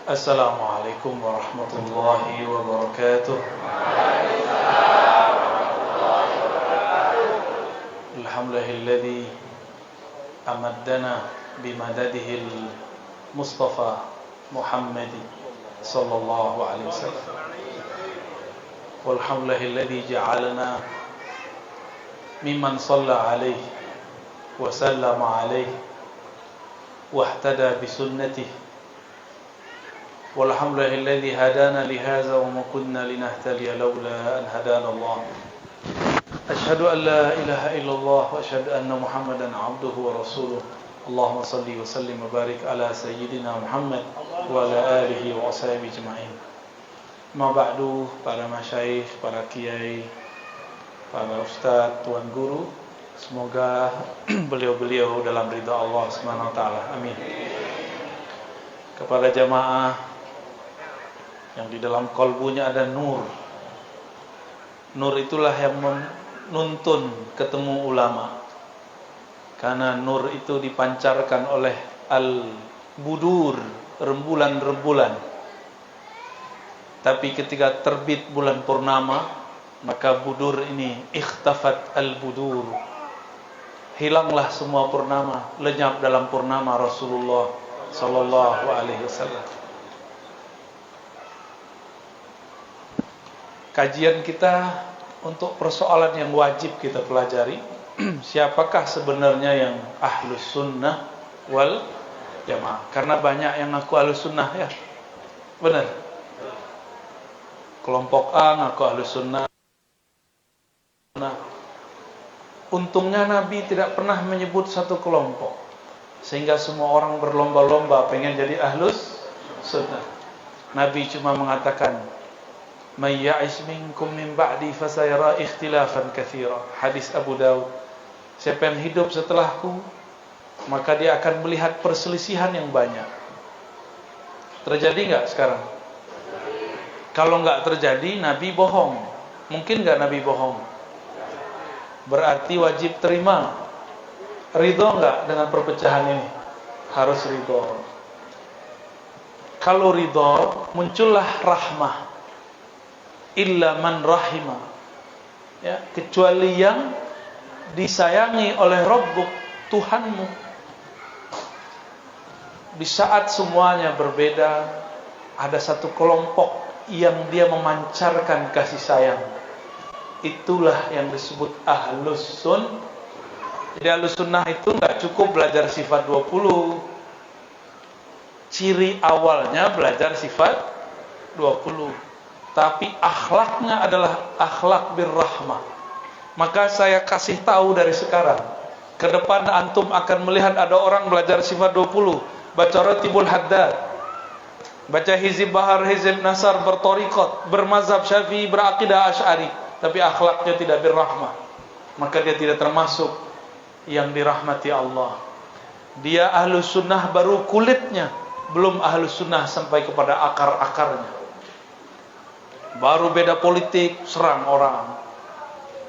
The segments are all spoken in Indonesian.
Assalamualaikum warahmatullahi wabarakatuh. Alhamdulillahilladzi amaddana bimadadihi al-Mustafa Muhammad sallallahu alaihi wasallam. Walhamdulillahilladzi ja'alana mimman shalla alaihi wa sallama alaihi wa ihtada bi sunnatihi. Walhamdulillahilladzi hadana lihadza wa ma kunna linahtadiya laula an hadana Allah. Asyhadu an la ilaha illallah wa asyhadu anna Muhammadan abduhu wa rasuluh. Allahumma salli wa sallim wa barik ala sayyidina Muhammad wa ala alihi wa ashabihi ajma'in. Ma ba'du, para masyayikh, para kiai, para ustaz, tuan guru, semoga beliau-beliau dalam ridha Allah Subhanahu wa taala. Amin. Kepada jamaah yang di dalam kalbunya ada nur. Nur itulah yang menuntun ketemu ulama. Karena nur itu dipancarkan oleh al-budur, rembulan-rembulan. Tapi ketika terbit bulan purnama, maka budur ini ikhtafat al-budur. Hilanglah semua purnama, lenyap dalam purnama Rasulullah sallallahu alaihi wasallam. Kajian kita untuk persoalan yang wajib kita pelajari, siapakah sebenarnya yang ahlus sunnah wal jamaah? Karena banyak yang ngaku ahlus sunnah, ya, benar. Kelompok A ngaku ahlus sunnah. Untungnya Nabi tidak pernah menyebut satu kelompok, sehingga semua orang berlomba-lomba pengen jadi ahlus sunnah. Nabi cuma mengatakan, "May ya'ish minkum min ba'di fasayara ikhtilafan katsira." Hadis Abu Daud. Siapa yang hidup setelahku, maka dia akan melihat perselisihan yang banyak. Terjadi enggak sekarang? Kalau enggak terjadi, Nabi bohong. Mungkin enggak Nabi bohong? Berarti wajib terima. Ridho enggak dengan perpecahan ini? Harus ridho. Kalau ridho, muncullah rahmah. Illa man rahimah, ya, kecuali yang disayangi oleh Rabbuk, Tuhanmu. Di saat semuanya berbeda, ada satu kelompok yang dia memancarkan kasih sayang. Itulah yang disebut ahlus sunnah. Jadi ahlus sunnah itu enggak cukup belajar sifat 20. Ciri awalnya belajar sifat 20. Tapi akhlaknya adalah akhlak birrahmah. Maka saya kasih tahu dari sekarang, ke depan antum akan melihat ada orang belajar sifat 20, baca Ratibul Haddad, baca Hizib Bahar, Hizib Nasar, bertorikot, bermazhab Syafi'i, berakidah Asy'ari, tapi akhlaknya tidak birrahmah. Maka dia tidak termasuk yang dirahmati Allah. Dia ahlus sunnah baru kulitnya, belum ahlus sunnah sampai kepada akar-akarnya. Baru beda politik, serang orang.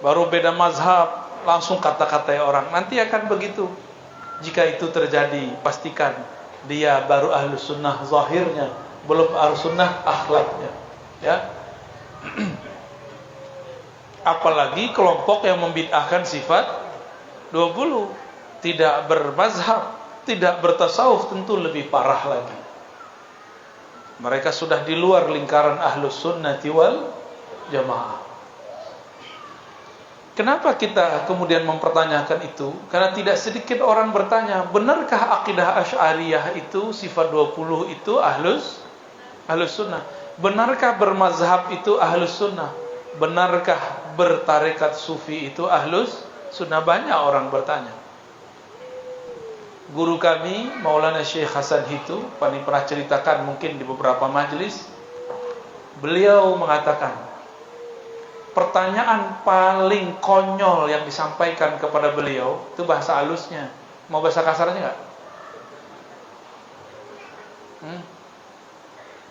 Baru beda mazhab, langsung kata-katai orang. Nanti akan begitu. Jika itu terjadi, pastikan dia baru ahlus sunnah zahirnya, belum ahlus sunnah akhlaknya, ya. Apalagi kelompok yang membid'ahkan sifat 20, tidak bermazhab, tidak bertasawuf, tentu lebih parah lagi. Mereka sudah di luar lingkaran ahlus sunnati wal jamaah. Kenapa kita kemudian mempertanyakan itu? Karena tidak sedikit orang bertanya, benarkah akidah Asy'ariyah itu sifat 20 itu ahlus sunnah? Benarkah bermazhab itu ahlus sunnah? Benarkah bertarekat sufi itu ahlus sunnah? Banyak orang bertanya. Guru kami Maulana Syekh Hasan Hitu pernah ceritakan mungkin di beberapa majelis. Beliau mengatakan, pertanyaan paling konyol yang disampaikan kepada beliau itu bahasa halusnya. Mau bahasa kasarnya enggak?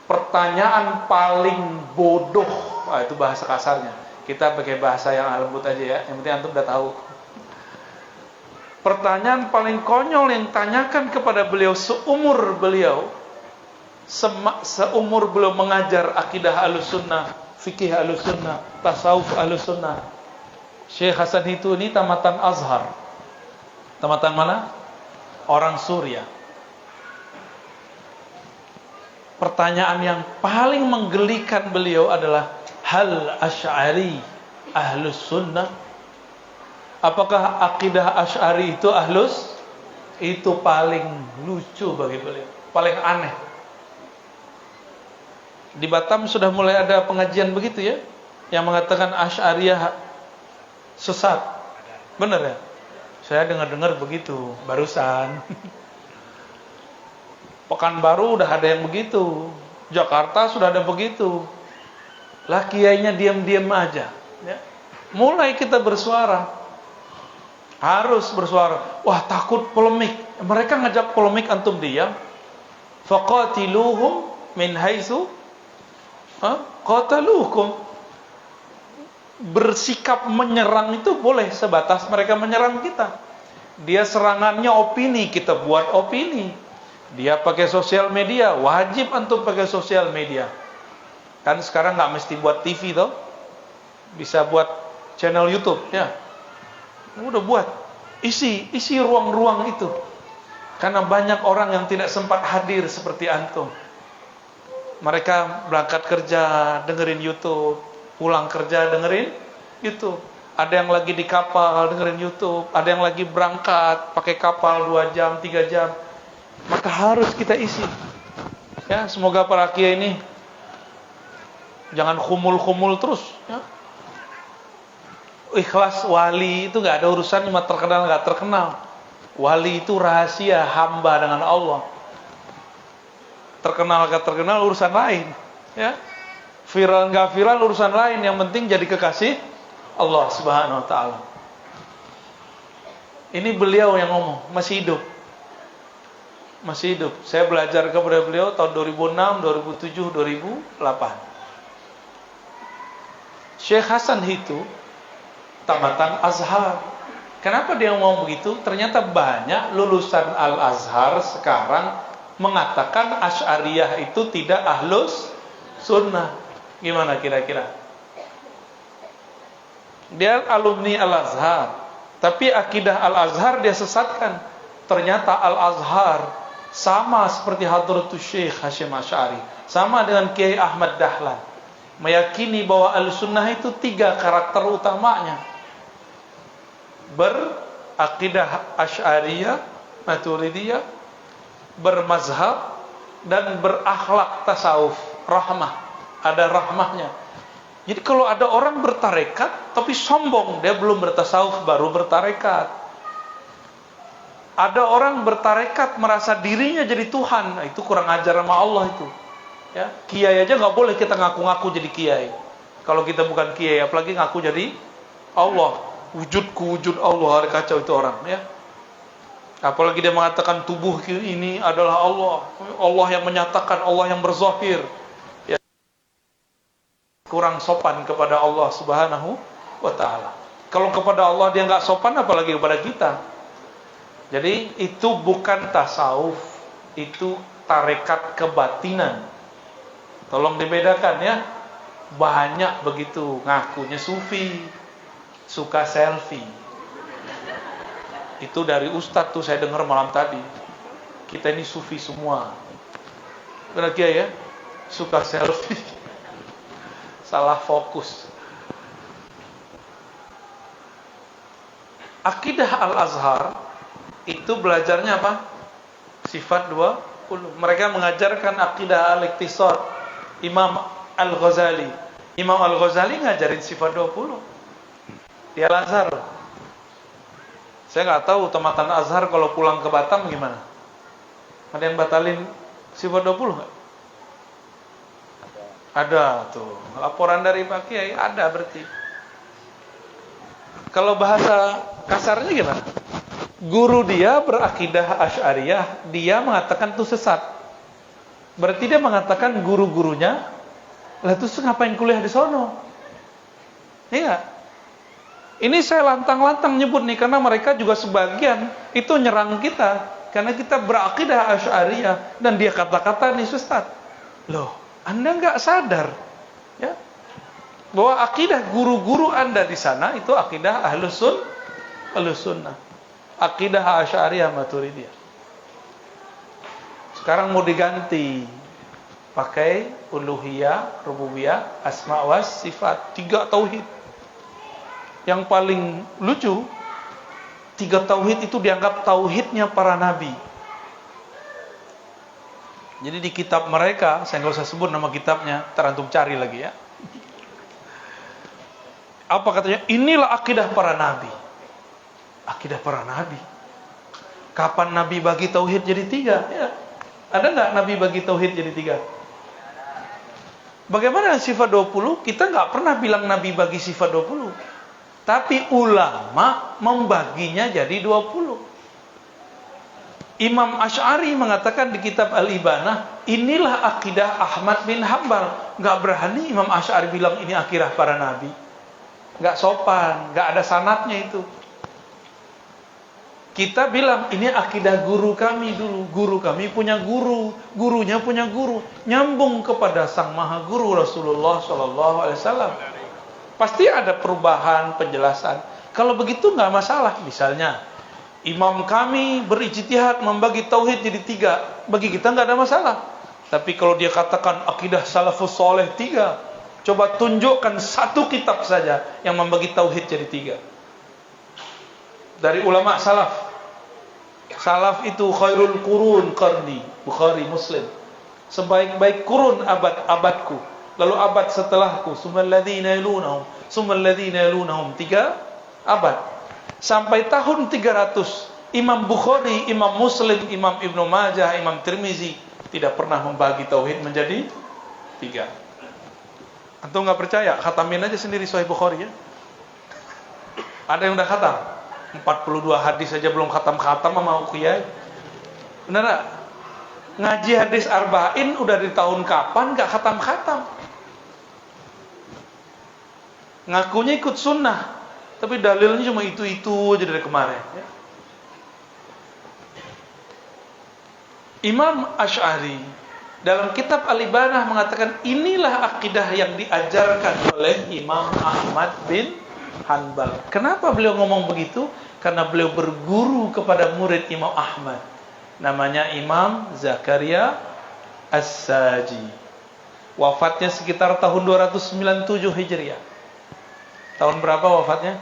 Pertanyaan paling bodoh, itu bahasa kasarnya. Kita pakai bahasa yang lembut aja ya. Yang penting antum udah tahu. Pertanyaan paling konyol yang tanyakan kepada beliau seumur beliau seumur belum mengajar akidah Ahlussunnah, fikih Ahlussunnah, tasawuf Ahlussunnah. Syekh Hasan itu ini tamatan Azhar. Tamatan mana? Orang Suriah. Pertanyaan yang paling menggelikan beliau adalah, hal Asy'ari Ahlus Sunnah? Apakah akidah Asy'ari itu Ahlus? Itu paling lucu bagi beliau, paling aneh. Di Batam sudah mulai ada pengajian begitu ya, yang mengatakan Asy'ariyah sesat. Benar ya? Saya dengar-dengar begitu barusan. Pekanbaru udah ada yang begitu, Jakarta sudah ada begitu. Lah kiainya diam-diam aja ya. Mulai kita bersuara, harus bersuara. Wah, takut polemik. Mereka ngajak polemik, antum diam. Faqatiluhum min haitsu qataluukum. Bersikap menyerang itu boleh sebatas mereka menyerang kita. Dia serangannya opini, kita buat opini. Dia pakai sosial media, wajib antum pakai sosial media. Kan sekarang nggak mesti buat TV toh, bisa buat channel YouTube ya. Udah buat, isi ruang-ruang itu. Karena banyak orang yang tidak sempat hadir seperti antum. Mereka berangkat kerja dengerin YouTube, pulang kerja dengerin YouTube. Ada yang lagi di kapal dengerin YouTube, ada yang lagi berangkat pakai kapal 2 jam, 3 jam. Maka harus kita isi. Ya, semoga para kiai ini jangan khumul-khumul terus ya. Ikhlas wali itu gak ada urusan sama terkenal gak terkenal. Wali itu rahasia hamba dengan Allah. Terkenal gak terkenal urusan lain ya. Viral gak viral urusan lain. Yang penting jadi kekasih Allah Subhanahu wa ta'ala. Ini beliau yang ngomong, masih hidup. Masih hidup. Saya belajar kepada beliau tahun 2006, 2007, 2008. Syekh Hasan itu tamatan Azhar. Kenapa dia ngomong begitu? Ternyata banyak lulusan Al-Azhar sekarang mengatakan Asy'ariyah itu tidak Ahlus Sunnah. Gimana kira-kira? Dia alumni Al-Azhar, tapi akidah Al-Azhar dia sesatkan. Ternyata Al-Azhar sama seperti Hadratus Syekh Hasyim Asy'ari, sama dengan Kiai Ahmad Dahlan, meyakini bahwa Ahlussunnah itu 3 karakter utamanya: berakidah Asy'ariyah, Maturidiyah, bermazhab, dan berakhlak tasawuf, rahmah. Ada rahmahnya. Jadi kalau ada orang bertarekat tapi sombong, dia belum bertasawuf, baru bertarekat. Ada orang bertarekat merasa dirinya jadi Tuhan, nah, itu kurang ajar sama Allah itu. Ya, kiai aja nggak boleh kita ngaku-ngaku jadi kiai. Kalau kita bukan kiai, apalagi ngaku jadi Allah. Wujudku wujud Allah, ada kacau itu orang. Ya. Apalagi dia mengatakan tubuh ini adalah Allah, Allah yang menyatakan, Allah yang berzahir. Ya. Kurang sopan kepada Allah Subhanahu wa ta'ala. Kalau kepada Allah dia nggak sopan, apalagi kepada kita. Jadi itu bukan tasawuf, itu tarekat kebatinan. Tolong dibedakan ya. Banyak begitu ngakunya sufi, suka selfie. Itu dari ustadz tuh saya dengar malam tadi. Kita ini sufi semua. Benar Kiai ya? Suka selfie. Salah fokus. Akidah Al-Azhar itu belajarnya apa? Sifat 20. Mereka mengajarkan akidah al-iktisad. Imam Al-Ghazali. Imam Al-Ghazali ngajarin sifat 20. Di Al-Azhar. Saya nggak tahu tamatan Azhar kalau pulang ke Batam gimana. Ada yang batalin sifat 20 nggak? Ada tuh. Laporan dari Pak Kiai ada berarti. Kalau bahasa kasarnya gimana? Guru dia berakidah Asy'ariyah, dia mengatakan itu sesat. Berarti dia mengatakan guru-gurunya, lah terus ngapain kuliah di sono? Iya. Ini saya lantang-lantang nyebut nih karena mereka juga sebagian itu nyerang kita. Karena kita berakidah Asy'ariyah dan dia kata-kata nih Ustaz. Loh, Anda nggak sadar ya bahwa akidah guru-guru Anda di sana itu akidah Ahlus Sunnah. Akidah Asy'ariyah Maturidiyah. Sekarang mau diganti pakai uluhiyah, rububiyah, asma wa sifat, 3 tauhid. Yang paling lucu, 3 tauhid itu dianggap tauhidnya para nabi. Jadi di kitab mereka, saya nggak usah sebut nama kitabnya, terantum cari lagi ya. Apa katanya? Inilah akidah para nabi. Akidah para nabi. Kapan nabi bagi tauhid jadi 3? Ya. Ada nggak nabi bagi tauhid jadi 3? Bagaimana sifat 20? Kita nggak pernah bilang nabi bagi sifat 20. Tapi ulama membaginya jadi 20. Imam Asy'ari mengatakan di kitab Al-Ibanah, inilah akidah Ahmad bin Hanbal. Nggak berani Imam Asy'ari bilang ini akidah para nabi. Nggak sopan, nggak ada sanadnya itu. Kita bilang ini akidah guru kami dulu. Guru kami punya guru, gurunya punya guru, nyambung kepada sang maha guru Rasulullah SAW. Pasti ada perubahan penjelasan. Kalau begitu nggak masalah. Misalnya imam kami berijtihad membagi tauhid jadi 3, bagi kita nggak ada masalah. Tapi kalau dia katakan akidah salafus soleh 3, coba tunjukkan 1 kitab saja yang membagi tauhid jadi 3 dari ulama salaf. Salaf itu khairul qurun qarni, Bukhari, Muslim. Sebaik-baik kurun abadku, lalu abad setelahku, summal ladzina yalunahum, summal ladzina yalunahum, 3 abad. Sampai tahun 300, Imam Bukhari, Imam Muslim, Imam Ibnu Majah, Imam Tirmizi tidak pernah membagi tauhid menjadi 3. Antum nggak percaya? Khatamin aja sendiri Sahih Bukhari ya. Ada yang udah khatam? 42 hadis saja belum khatam-khatam sama kiai. Benar gak? Ngaji hadis arba'in udah di tahun kapan gak khatam-khatam? Ngakunya ikut sunnah, tapi dalilnya cuma itu-itu aja dari kemarin ya. Imam Asy'ari dalam kitab Al-Ibanah mengatakan inilah akidah yang diajarkan oleh Imam Ahmad bin Hanbal. Kenapa beliau ngomong begitu? Karena beliau berguru kepada murid Imam Ahmad, namanya Imam Zakaria As-Saji. Wafatnya sekitar tahun 297 Hijriah. Tahun berapa wafatnya?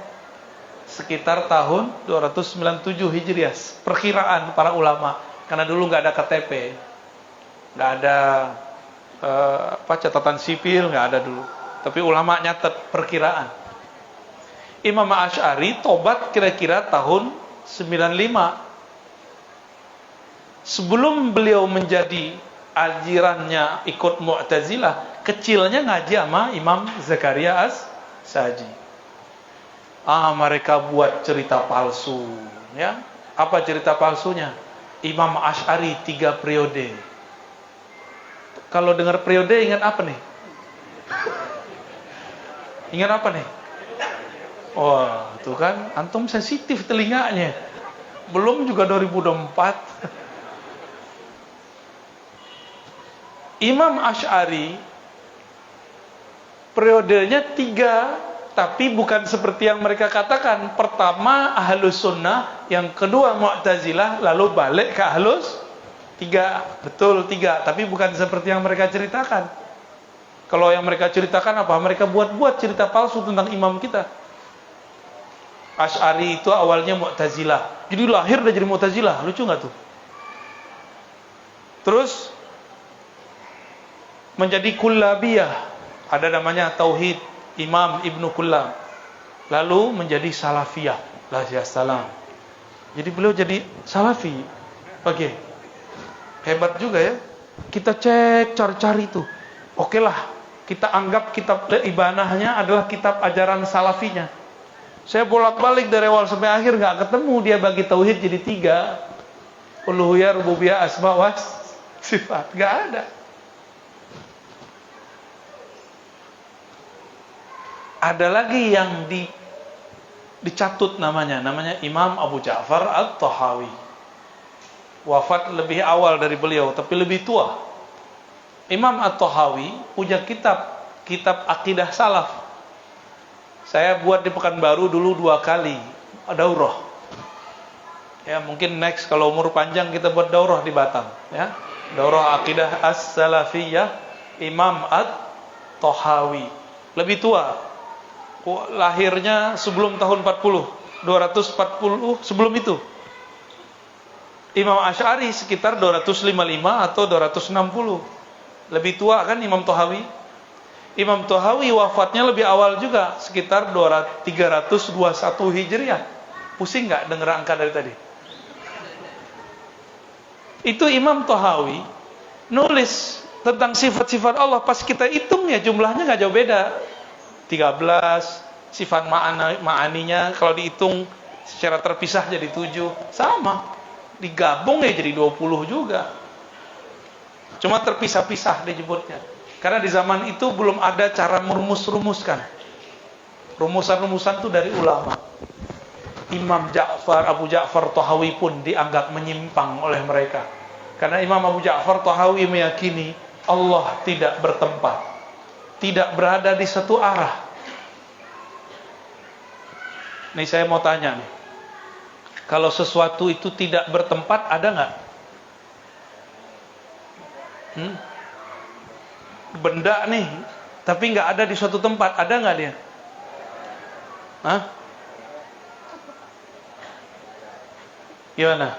Sekitar tahun 297 Hijriah. Perkiraan para ulama, karena dulu nggak ada KTP, nggak ada catatan sipil, nggak ada dulu. Tapi ulama nyatet perkiraan. Imam Asy'ari tobat kira-kira tahun 95. Sebelum beliau menjadi alirannya ikut Mu'tazilah, kecilnya ngaji sama Imam Zakaria As-Saji. Mereka buat cerita palsu, ya. Apa cerita palsunya? Imam Asy'ari 3 periode. Kalau dengar periode ingat apa nih? Ingat apa nih? Wah, itu kan antum sensitif telinganya. Belum juga 2024. Imam Asy'ari periodenya 3, tapi bukan seperti yang mereka katakan. Pertama Ahlus Sunnah, yang kedua Mu'tazilah, lalu balik ke Ahlus 3. Betul 3, tapi bukan seperti yang mereka ceritakan. Kalau yang mereka ceritakan apa? Mereka buat-buat cerita palsu tentang imam kita. Asy'ari itu awalnya Mu'tazilah. Jadi lahir udah jadi Mu'tazilah. Lucu nggak tuh? Terus menjadi Kullabiyah. Ada namanya Tauhid Imam Ibnu Kullab. Lalu menjadi Salafiyah. Salam. Jadi beliau jadi Salafi. Oke. Hebat juga ya. Kita cek, cari-cari itu. Oke lah. Kita anggap kitab Ibanahnya adalah kitab ajaran Salafinya. Saya bolak-balik dari awal sampai akhir nggak ketemu dia bagi tauhid jadi 3. Uluhiyah, rububiyah, asma wa sifat. Nggak ada. Ada lagi yang dicatut namanya Imam Abu Ja'far At-Tahawi. wafat lebih awal dari beliau, tapi lebih tua. Imam At-Tahawi punya kitab akidah salaf. Saya buat di Pekanbaru dulu 2 kali daurah. Ya, mungkin next kalau umur panjang kita buat daurah di Batam, ya. Daurah akidah as-salafiyah Imam At-Tahawi. Lebih tua. Lahirnya sebelum tahun 40, 240 sebelum itu. Imam Asy'ari sekitar 255 atau 260. Lebih tua kan Imam Tahawi? Imam Tahawi wafatnya lebih awal juga, sekitar 321 Hijriah. Pusing nggak dengar angka dari tadi? Itu Imam Tahawi nulis tentang sifat-sifat Allah. Pas kita hitung ya jumlahnya nggak jauh beda. 13 sifat ma'aninya kalau dihitung secara terpisah jadi 7. Sama. Digabung ya jadi 20 juga. Cuma terpisah-pisah disebutnya. Karena di zaman itu belum ada cara merumus-rumuskan. Rumusan-rumusan itu dari ulama. Imam Abu Ja'far Tahawi pun dianggap menyimpang oleh mereka. Karena Imam Abu Ja'far Tahawi meyakini Allah tidak bertempat, tidak berada di satu arah. Nih saya mau tanya nih, kalau sesuatu itu tidak bertempat, ada nggak? Benda nih, tapi nggak ada di suatu tempat, ada nggak dia? Hah? Gimana?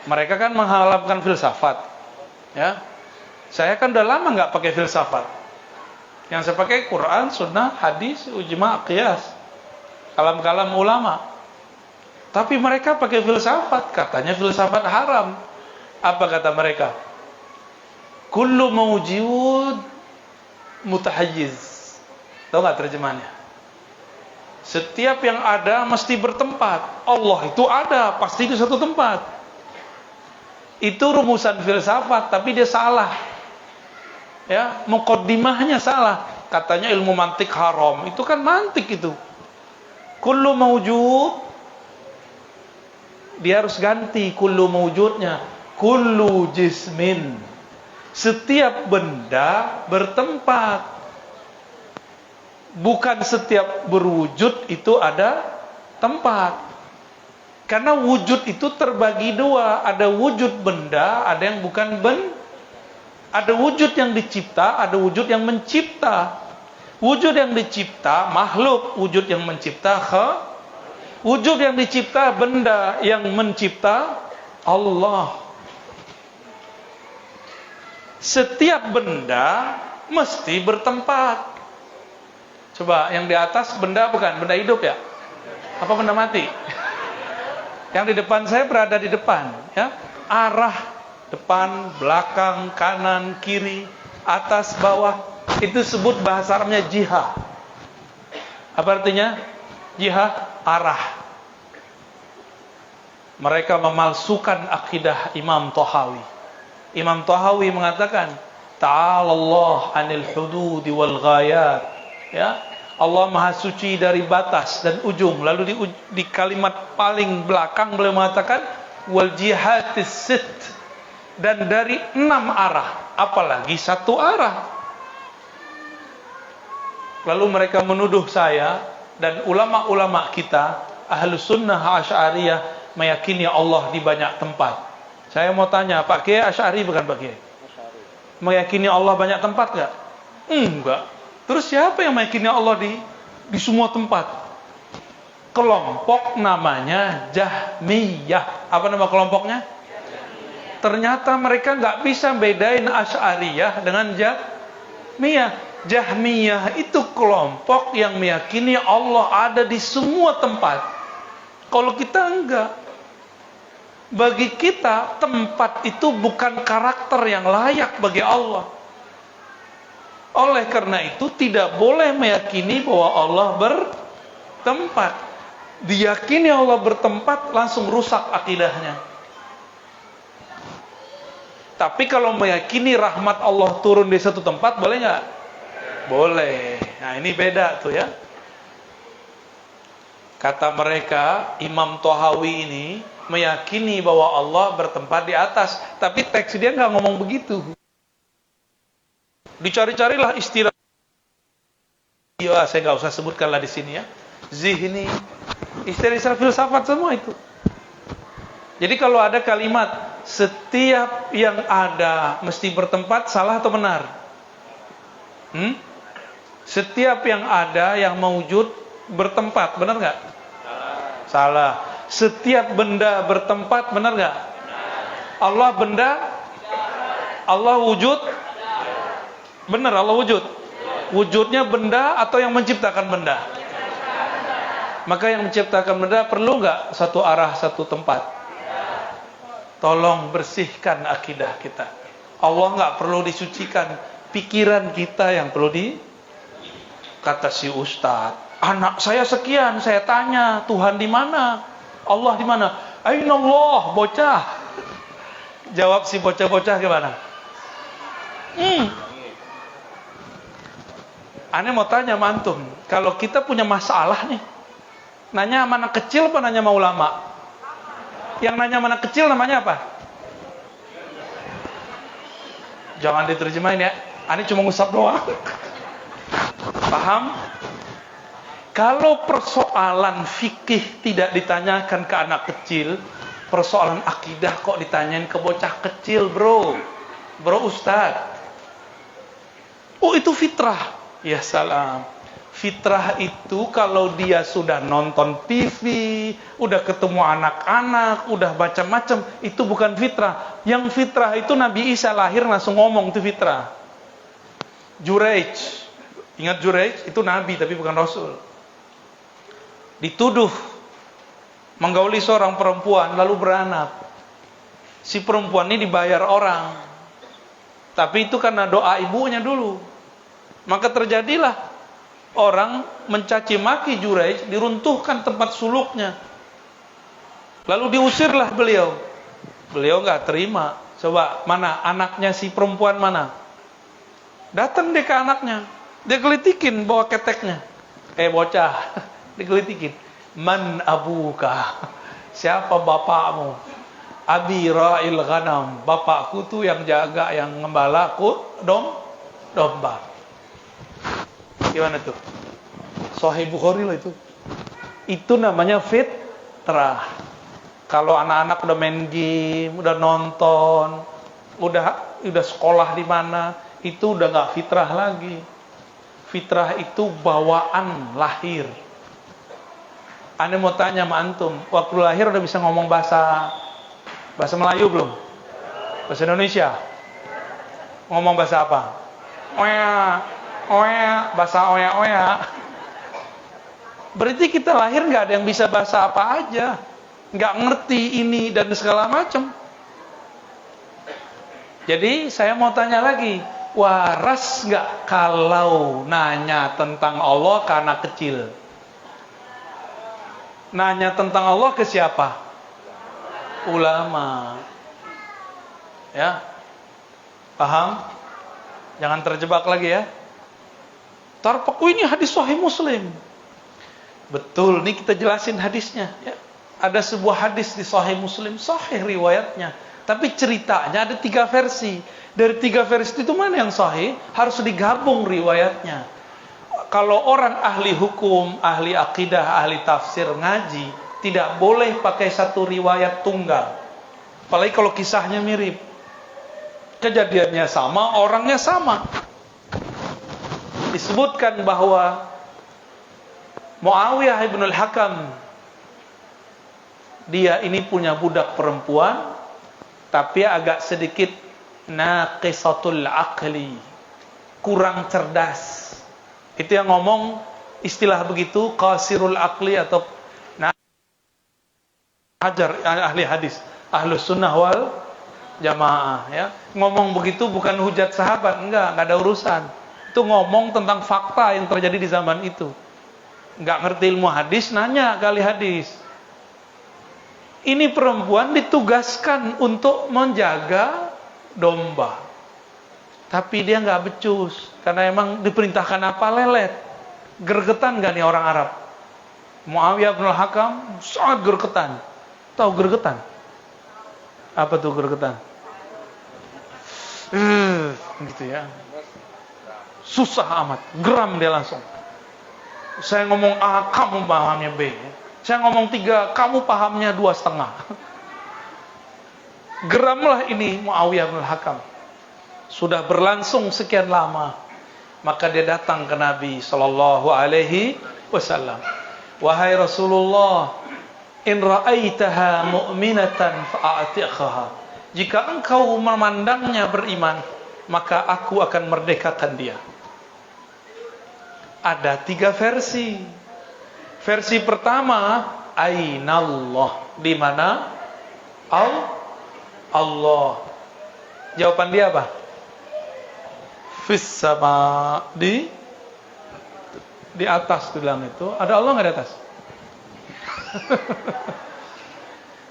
Mereka kan mengharapkan filsafat, ya. Saya kan udah lama nggak pakai filsafat. Yang saya pakai Quran, Sunnah, Hadis, Ijma', Qiyas, kalam-kalam ulama. Tapi mereka pakai filsafat, katanya filsafat haram. Apa kata mereka? Kullu mawjud mutahayyiz. Tahu nggak terjemahannya? Setiap yang ada mesti bertempat. Allah itu ada, pasti di satu tempat. Itu rumusan filsafat, tapi dia salah. Ya, muqaddimahnya salah. Katanya ilmu mantik haram. Itu kan mantik itu. Kullu mawjud, dia harus ganti kullu mawjudnya. Kullu jismin. Setiap benda bertempat. Bukan setiap berwujud itu ada tempat. Karena wujud itu terbagi dua. Ada wujud benda, ada yang bukan benda. Ada wujud yang dicipta, ada wujud yang mencipta. Wujud yang dicipta makhluk, wujud yang mencipta wujud yang dicipta benda, yang mencipta Allah. Setiap benda mesti bertempat. Coba yang di atas benda bukan? Benda hidup ya? Apa benda mati? Yang di depan saya berada di depan, ya. Arah depan, belakang, kanan, kiri, atas, bawah, itu sebut bahasa Arabnya jihah. Apa artinya? Jihah, arah. Mereka memalsukan akidah Imam Tahawi. Imam Tahawi mengatakan, Ta'ala Allah anil hududi wal ghayat. Ya, Allah Maha Suci dari batas dan ujung. Lalu di kalimat paling belakang beliau mengatakan wal jihatis sit, dan dari 6 arah, apalagi 1 arah. Lalu mereka menuduh saya dan ulama-ulama kita Ahlus Sunnah Asy'ariyah meyakini Allah di banyak tempat. Saya mau tanya, Pak Kiai Asy'ari bukan Pak Kiai? Meyakini Allah banyak tempat enggak? Enggak. Terus siapa yang meyakini Allah di semua tempat? Kelompok namanya Jahmiyah. Apa nama kelompoknya? Ternyata mereka nggak bisa bedain Asy'ariyah dengan Jahmiyah. Jahmiyah itu kelompok yang meyakini Allah ada di semua tempat. Kalau kita enggak. Bagi kita tempat itu bukan karakter yang layak bagi Allah. Oleh karena itu tidak boleh meyakini bahwa Allah bertempat. Diyakini Allah bertempat langsung rusak akidahnya. Tapi kalau meyakini rahmat Allah turun di satu tempat, boleh nggak? Boleh. Nah ini beda tuh ya. Kata mereka, Imam Tahawi ini meyakini bahwa Allah bertempat di atas. Tapi teks dia nggak ngomong begitu. Dicari-carilah istilah. Ya, saya nggak usah sebutkanlah di sini ya. Zihni, istilah-istilah filsafat semua itu. Jadi kalau ada kalimat setiap yang ada mesti bertempat, salah atau benar? Setiap yang ada yang mewujud bertempat, benar nggak? Salah. Setiap benda bertempat, benar nggak? Allah benda, Allah wujud, benar Allah wujud. Wujudnya benda atau yang menciptakan benda? Maka yang menciptakan benda perlu nggak satu arah, satu tempat? Tolong bersihkan akidah kita. Allah nggak perlu disucikan, pikiran kita yang perlu kata si ustaz. Anak saya sekian, saya tanya Tuhan di mana? Allah di mana? Aina Allah, bocah. Jawab si bocah-bocah gimana? Aneh mau tanya sama antum, kalau kita punya masalah nih, nanya sama anak kecil apa nanya sama ulama? Yang nanya mana kecil namanya apa? Jangan diterjemahin ya. Ini cuma ngusap doang. Paham? Kalau persoalan fikih tidak ditanyakan ke anak kecil, persoalan akidah kok ditanyain ke bocah kecil, bro? Bro ustaz. Oh, itu fitrah. Ya salam. Fitrah itu kalau dia sudah nonton TV, udah ketemu anak-anak, udah macam-macam, itu bukan fitrah. Yang fitrah itu Nabi Isa lahir langsung ngomong, itu fitrah. Juraij, ingat Juraij? Itu Nabi tapi bukan Rasul. Dituduh menggauli seorang perempuan lalu beranak. Si perempuan ini dibayar orang, tapi itu karena doa ibunya dulu. Maka terjadilah orang mencaci maki Juraij, diruntuhkan tempat suluknya. Lalu diusirlah beliau. Beliau nggak terima. Coba mana anaknya si perempuan mana? Datang dia ke anaknya, dia gelitikin bawa keteknya. Bocah, digelitikin. Man abuka? Siapa bapakmu? Abi ra'il ghanam. Bapakku tuh yang jaga, yang ngembala domba. Gimana tuh? Sahih Bukhari loh itu. Itu namanya fitrah. Kalau anak-anak udah main game, udah nonton, udah sekolah di mana, itu udah nggak fitrah lagi. Fitrah itu bawaan lahir. Ane mau tanya sama antum, waktu lahir udah bisa ngomong bahasa Melayu belum? Bahasa Indonesia? Ngomong bahasa apa? Bahasa oya. Berarti kita lahir nggak ada yang bisa bahasa apa aja, nggak ngerti ini dan segala macam. Jadi saya mau tanya lagi, waras nggak kalau nanya tentang Allah ke anak kecil? Nanya tentang Allah ke siapa? Ulama. Ya, paham? Jangan terjebak lagi ya. Tarpaku ini hadis Sahih Muslim. Betul, nih kita jelasin hadisnya ya. Ada sebuah hadis di Sahih Muslim, sahih riwayatnya, tapi ceritanya ada 3 versi. Dari 3 versi itu mana yang sahih? Harus digabung riwayatnya. Kalau orang ahli hukum, ahli akidah, ahli tafsir ngaji, tidak boleh pakai satu riwayat tunggal. Apalagi kalau kisahnya mirip. Kejadiannya sama, orangnya sama. Disebutkan bahwa Muawiyah ibn al-Hakam, dia ini punya budak perempuan, tapi agak sedikit naqisatul aqli, kurang cerdas. Itu yang ngomong istilah begitu, qasirul aqli atau hajar, ahli hadis, ahlus sunnah wal jamaah ya. Ngomong begitu bukan hujat sahabat, enggak ada urusan. Itu ngomong tentang fakta yang terjadi di zaman itu. Enggak ngerti ilmu hadis, nanya kali hadis. Ini perempuan ditugaskan untuk menjaga domba. Tapi dia enggak becus, karena emang diperintahkan apa, lelet. Gergetan gak nih orang Arab? Muawiyah bin al-Hakam sangat gergetan. Tahu gregetan? Apa tuh gregetan? Gitu ya. Susah amat, geram dia langsung. Saya ngomong A, kamu pahamnya B. Saya ngomong 3, kamu pahamnya 2,5. Geramlah ini Muawiyah bin Hakam. Sudah berlangsung sekian lama, maka dia datang ke Nabi sallallahu alaihi wasallam. Wahai Rasulullah, in ra'aitaha mu'minatan fa'atiqaha. Jika engkau memandangnya beriman, maka aku akan merdekakan dia. Ada 3 versi. Versi pertama, Ainallah, di mana Allah. Jawaban dia apa? Fis sama, di atas tuh bilang itu. Ada Allah nggak di atas?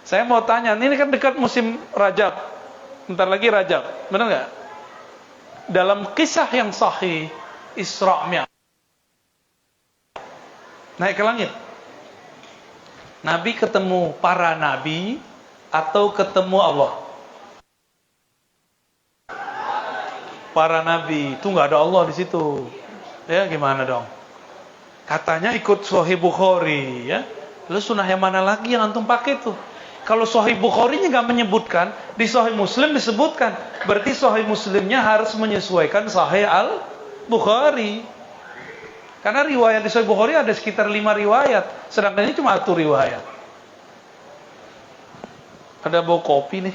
Saya mau tanya, ini kan dekat musim Rajab. Bentar lagi Rajab, benar nggak? Dalam kisah yang sahih Isra Mi'raj, naik ke langit, Nabi ketemu para nabi atau ketemu Allah? Para nabi, itu nggak ada Allah di situ. Ya gimana dong? Katanya ikut Sahih Bukhari, ya. Lalu sunnah yang mana lagi yang antum pakai tuh? Kalau Sahih Bukhari-nya nggak menyebutkan, di Sahih Muslim disebutkan. Berarti Sahih Muslimnya harus menyesuaikan Sahih Al-Bukhari. Karena riwayat di Sahih Bukhari ada sekitar 5 riwayat, sedangkan ini cuma 1 riwayat. Ada bau kopi nih.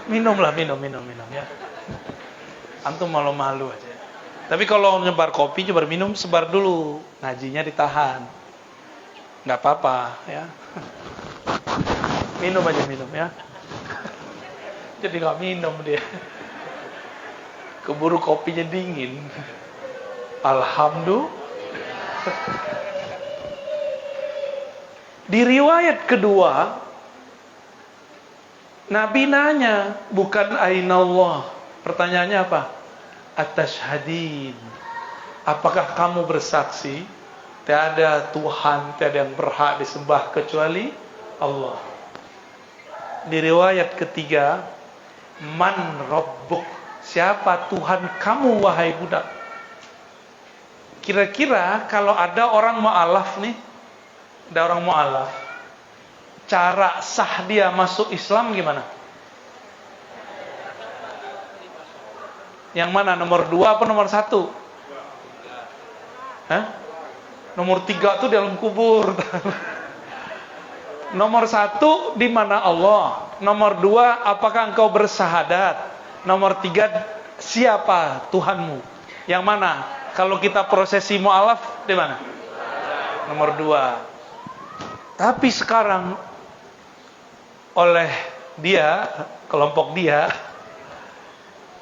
Minumlah, minum ya. Antum malu-malu aja. Tapi kalau nyebar kopi, nyebar minum, sebar dulu. Ngajinya ditahan. Nggak apa-apa, ya. Minum aja, minum ya. Jadi nggak minum dia. Keburu kopinya dingin. Alhamdulillah. Di riwayat kedua, Nabi nanya, bukan Ainallah. Pertanyaannya apa? Atashhadin. Apakah kamu bersaksi tiada Tuhan, tiada yang berhak disembah kecuali Allah? Di riwayat ketiga, man rabbuk, siapa Tuhan kamu wahai budak? Kira-kira kalau ada orang mu'alaf nih, ada orang mu'alaf, cara sah dia masuk Islam gimana? Yang mana? Nomor 2 apa nomor 1? Hah? Nomor 3 tuh dalam kubur. Nomor 1 di mana Allah? Nomor 2 apakah engkau bersahadat? Nomor 3 siapa Tuhanmu? Yang mana? Kalau kita prosesi mu'alaf di mana? Nomor 2. Tapi sekarang oleh dia, kelompok dia,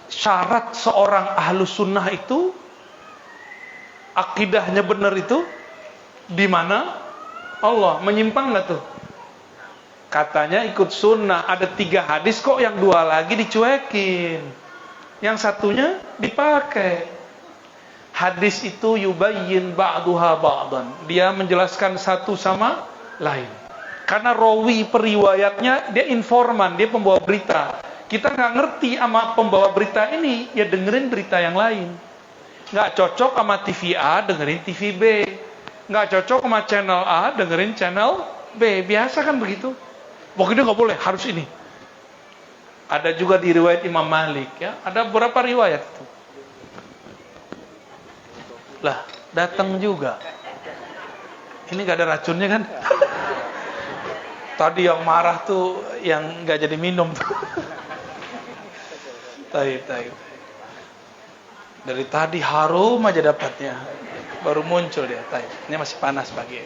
syarat seorang ahlu sunnah itu, akidahnya benar itu di mana? Allah. Menyimpang nggak tuh? Katanya ikut sunnah. Ada 3 hadis kok, yang 2 lagi dicuekin, yang satunya dipakai. Hadis itu yubayyin ba'duha ba'dan, dia menjelaskan satu sama lain. Karena rawi periwayatnya dia informan, dia pembawa berita. Kita nggak ngerti sama pembawa berita ini, ya dengerin berita yang lain. Nggak cocok sama TV A, dengerin TV B. Nggak cocok sama channel A, dengerin channel B. Biasa kan begitu. Pokoknya nggak boleh, harus ini. Ada juga di riwayat Imam Malik, ya. Ada beberapa riwayat itu. Lah, datang juga. Ini nggak ada racunnya kan? Tadi yang marah tuh, yang nggak jadi minum tuh. Taib. Dari tadi harum aja dapatnya, baru muncul dia. Taib. Ini masih panas pagi.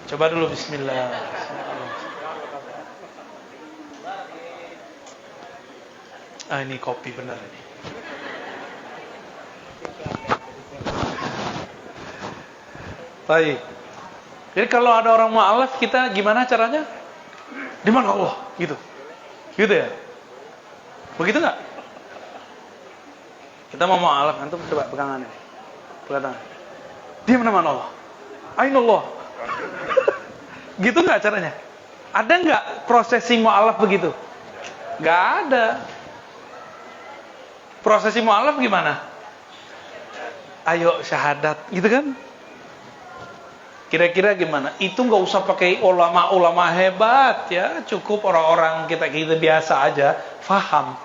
Coba dulu Bismillah. Ini kopi benar ini. Taib. Jadi kalau ada orang mu'alaf, kita gimana caranya? Di mana Allah? Gitu ya. Begitu nggak? Kita mau mu'alaf, antum coba pegangan ini. Pegang. Di mana Allah? Ainullah. Gitu nggak caranya? Ada nggak prosesi mu'alaf begitu? Nggak ada. Prosesi mu'alaf gimana? Ayo syahadat, gitu kan? Kira-kira gimana? Itu nggak usah pakai ulama-ulama hebat ya, cukup orang-orang kita biasa aja faham.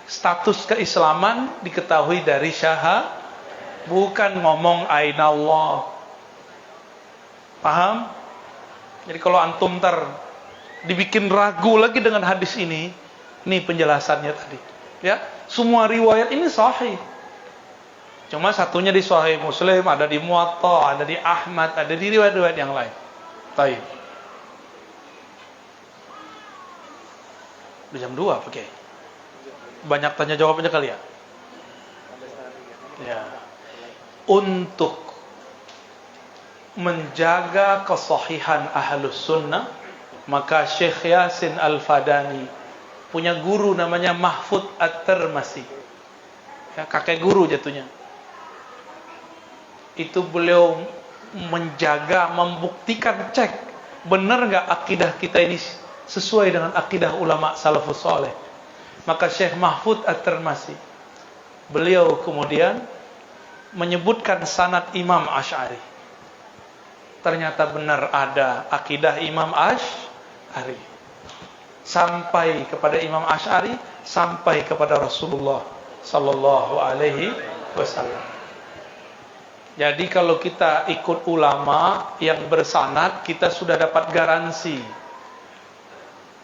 Status keislaman diketahui dari syahadat, bukan ngomong aina Allah. Paham? Jadi kalau antum dibikin ragu lagi dengan hadis ini penjelasannya tadi. Ya, semua riwayat ini sahih. Cuma satunya di Sahih Muslim, ada di Muwatta, ada di Ahmad, ada di riwayat-riwayat yang lain. Baik. Udah jam 2 pakai. Banyak tanya jawabnya kali ya? Ya. Untuk menjaga kesahihan Ahlus Sunnah, maka Syekh Yasin Al-Fadani punya guru namanya Mahfud At-Tirmasi. Ya, kakek guru jatuhnya. Itu beliau menjaga, membuktikan, cek benar nggak akidah kita ini sesuai dengan akidah ulama salafus saleh. Maka Syekh Mahfud At-Tirmasi, beliau kemudian menyebutkan sanad Imam Asy'ari. Ternyata benar ada akidah Imam Asy'ari sampai kepada Imam Asy'ari, sampai kepada Rasulullah sallallahu alaihi wasallam. Jadi kalau kita ikut ulama yang bersanad, kita sudah dapat garansi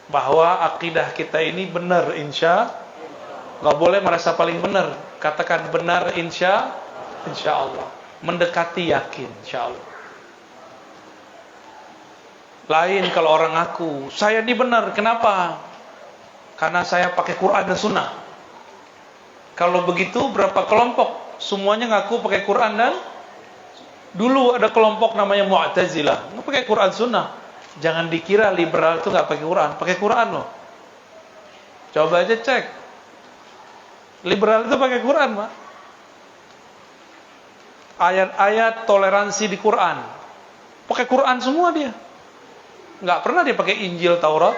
bahwa akidah kita ini benar, insya. Gak boleh merasa paling benar, katakan benar insya Allah, mendekati yakin insya Allah. Lain kalau orang ngaku saya ini benar, kenapa? Karena saya pakai Quran dan Sunnah. Kalau begitu berapa kelompok semuanya ngaku pakai Quran dan dulu ada kelompok namanya Mu'tazilah, nggak pakai Quran Sunnah. Jangan dikira liberal itu nggak pakai Quran, pakai Quran loh. Coba aja cek, liberal itu pakai Quran, Pak. Ayat-ayat toleransi di Quran, pakai Quran semua dia. Nggak pernah dia pakai Injil, Taurat.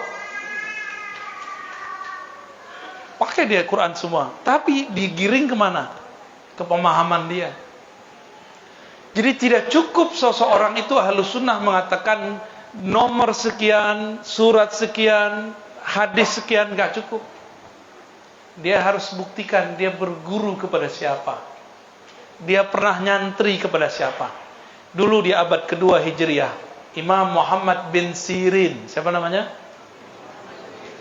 Pakai dia Quran semua, tapi digiring kemana? Ke pemahaman dia. Jadi tidak cukup seseorang itu Ahlus Sunnah mengatakan nomor sekian, surat sekian, hadis sekian, nggak cukup. Dia harus buktikan dia berguru kepada siapa, dia pernah nyantri kepada siapa. Dulu di abad kedua Hijriah, Imam Muhammad bin Sirin, siapa namanya?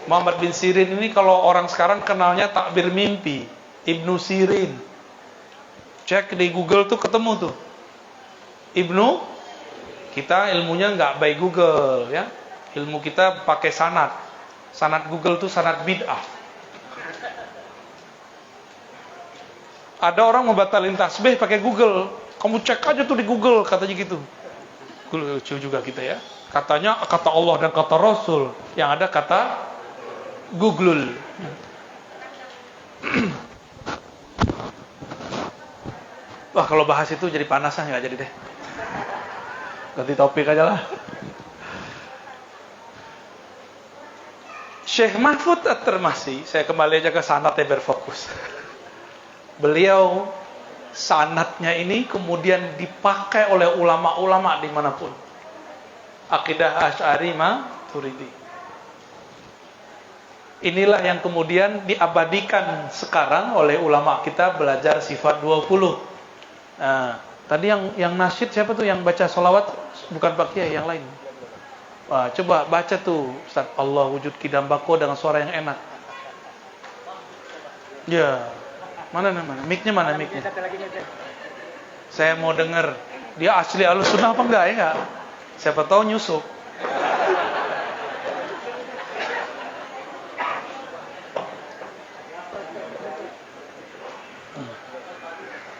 Muhammad bin Sirin ini kalau orang sekarang kenalnya takbir mimpi, Ibnu Sirin. Cek di Google tuh ketemu tuh. Ibnu, kita ilmunya nggak by Google ya. Ilmu kita pakai sanad. Sanad Google tuh sanad bid'ah. Ada orang mau batalin tasbih pakai Google. Kamu cek aja tuh di Google, katanya gitu. Lucu juga kita ya. Katanya kata Allah dan kata Rasul, yang ada kata Google. Wah, kalau bahas itu jadi panas nggak jadi deh. Ganti topik aja lah. Syekh Mahfud At-Tirmasi, saya kembali aja ke sanadnya berfokus. Beliau sanadnya ini kemudian dipakai oleh ulama-ulama dimanapun. Akidah Asy'ari Maturidi. Inilah yang kemudian diabadikan sekarang oleh ulama kita belajar sifat 20. Nah, tadi yang nasyid siapa tuh yang baca sholawat? Bukan Pak Kiai, yang lain. Wah, coba baca tuh Ustaz, Allah wujud kidambako dengan suara yang enak. Ya. Mana? Mic-nya mana mic-nya? Saya mau dengar. Dia asli Ahlus Sunnah apa enggak ya enggak? Siapa tahu nyusup.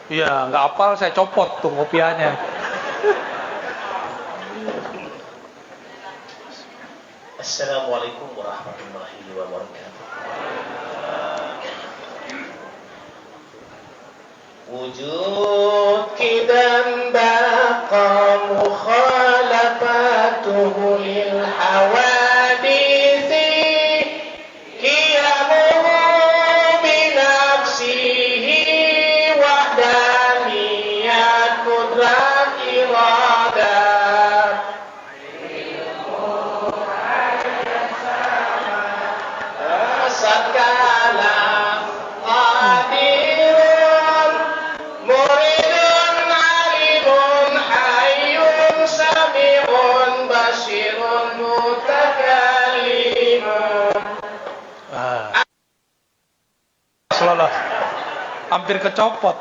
Iya, enggak hafal saya copot tuh kopiannya. Assalamualaikum warahmatullahi wabarakatuh. Wujud kidan baqa mukhalafatuhu lil hawadith hampir kecopot.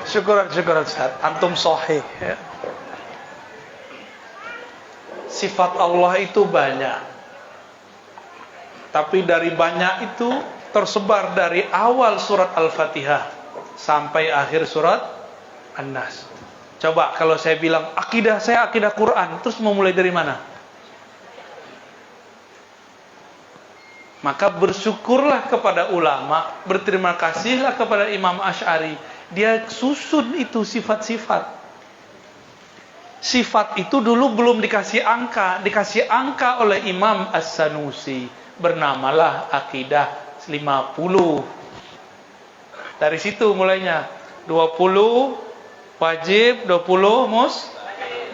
Syukuran Ustaz, antum sahih ya. Sifat Allah itu banyak. Tapi dari banyak itu tersebar dari awal surat Al-Fatihah sampai akhir surat An-Nas. Coba kalau saya bilang akidah saya akidah Quran, terus mau mulai dari mana? Maka bersyukurlah kepada ulama, berterima kasihlah kepada Imam Asy'ari. Dia susun itu sifat-sifat. Sifat itu dulu belum dikasih dikasih angka oleh Imam As-Sanusi. Bernamalah Aqidah 50. Dari situ mulainya. 20 wajib, 20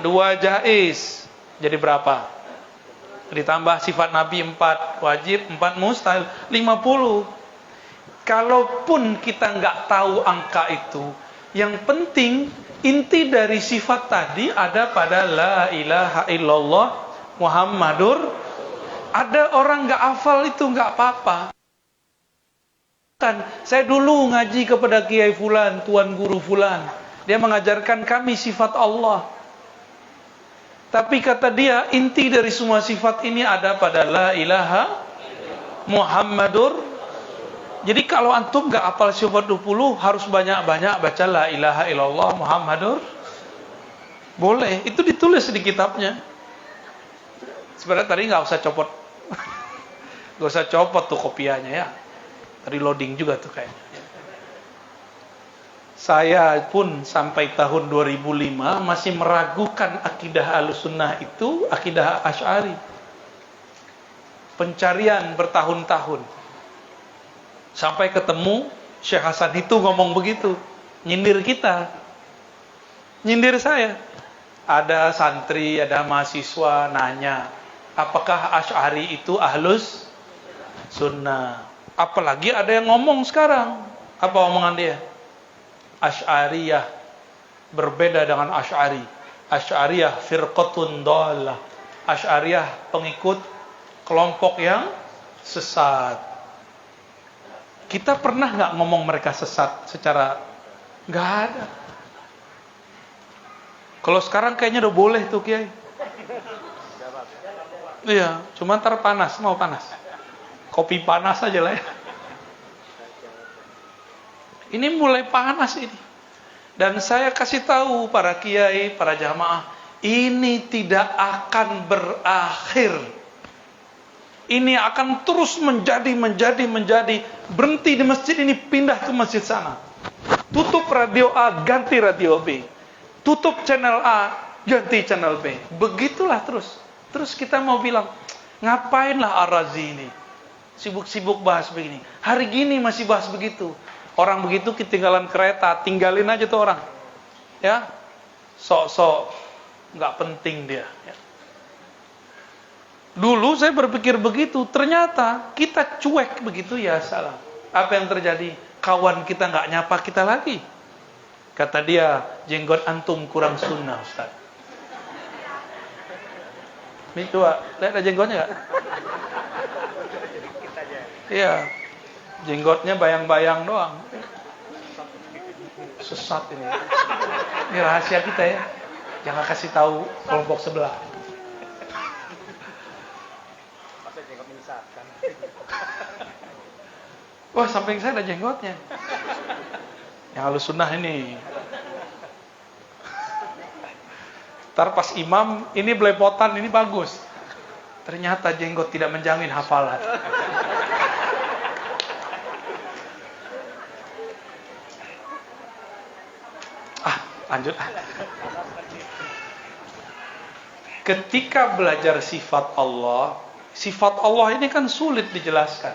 2 jaiz. Jadi berapa? Ditambah sifat Nabi 4 wajib, 4 mustahil, 50. Kalaupun kita nggak tahu angka itu, yang penting inti dari sifat tadi ada pada la ilaha illallah Muhammadur. Ada orang nggak hafal itu nggak apa-apa. Kan saya dulu ngaji kepada Kiai Fulan, Tuan Guru Fulan, dia mengajarkan kami sifat Allah. Tapi kata dia, inti dari semua sifat ini ada pada la ilaha Muhammadur. Jadi kalau antum gak hafal sifat 20, harus banyak-banyak baca la ilaha illallah Muhammadur. Boleh, itu ditulis di kitabnya. Sebenarnya tadi gak usah copot. Gak usah copot tuh kopiannya ya. Tadi loading juga tuh kayaknya. Saya pun sampai tahun 2005 masih meragukan akidah Ahlussunnah itu akidah Asy'ari. Pencarian bertahun-tahun. Sampai ketemu Syekh Hasan itu ngomong begitu, nyindir kita, nyindir saya. Ada santri, ada mahasiswa nanya, apakah Asy'ari itu Ahlus Sunnah? Apalagi ada yang ngomong sekarang, apa omongan dia? Asy'ariyah berbeda dengan Asy'ari. Asy'ariyah firqatun dhalah. Asy'ariyah pengikut kelompok yang sesat. Kita pernah nggak ngomong mereka sesat secara nggak ada. Kalau sekarang kayaknya udah boleh tuh Kiai. Iya, cuma ntar panas, mau panas. Kopi panas aja lah ya. Ini mulai panas ini. Dan saya kasih tahu para kiai, para jamaah, ini tidak akan berakhir. Ini akan terus menjadi. Berhenti di masjid ini, pindah ke masjid sana. Tutup radio A, ganti radio B. Tutup channel A, ganti channel B. Begitulah terus. Terus kita mau bilang, ngapainlah Ar-Razi ini? Sibuk-sibuk bahas begini. Hari gini masih bahas begitu. Orang begitu ketinggalan kereta, tinggalin aja tuh orang. Ya, sok-sok nggak penting dia. Ya. Dulu saya berpikir begitu, ternyata kita cuek begitu ya salah. Apa yang terjadi? Kawan kita nggak nyapa kita lagi. Kata dia, jenggot antum kurang sunnah Ustaz. Ini coba, lihat ada jenggotnya nggak? Iya, jenggotnya bayang-bayang doang. Sesat ini. Ini rahasia kita ya. Jangan kasih tahu kelompok sebelah. Wah, samping saya ada jenggotnya. Yang Ahlussunnah ini. Ntar pas imam, ini belepotan, ini bagus. Ternyata jenggot tidak menjamin hafalan. Lanjut. Ketika belajar sifat Allah ini kan sulit dijelaskan.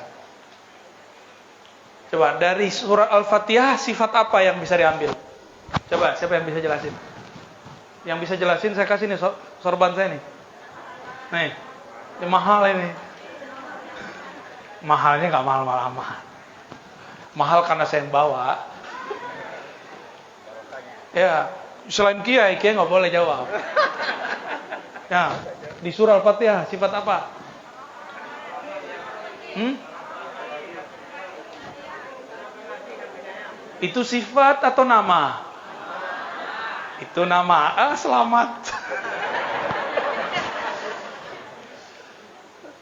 Coba dari surat Al-Fatihah sifat apa yang bisa diambil? Coba siapa yang bisa jelasin? Yang bisa jelasin saya kasih nih sorban saya nih. Nih, ini mahal ini. Mahalnya nggak mahal-mahal amat. Mahal karena saya yang bawa. Ya, selain kiai nggak boleh jawab. Ya, di surah Al-Fatihah sifat apa? Itu sifat atau nama? Itu nama. Selamat.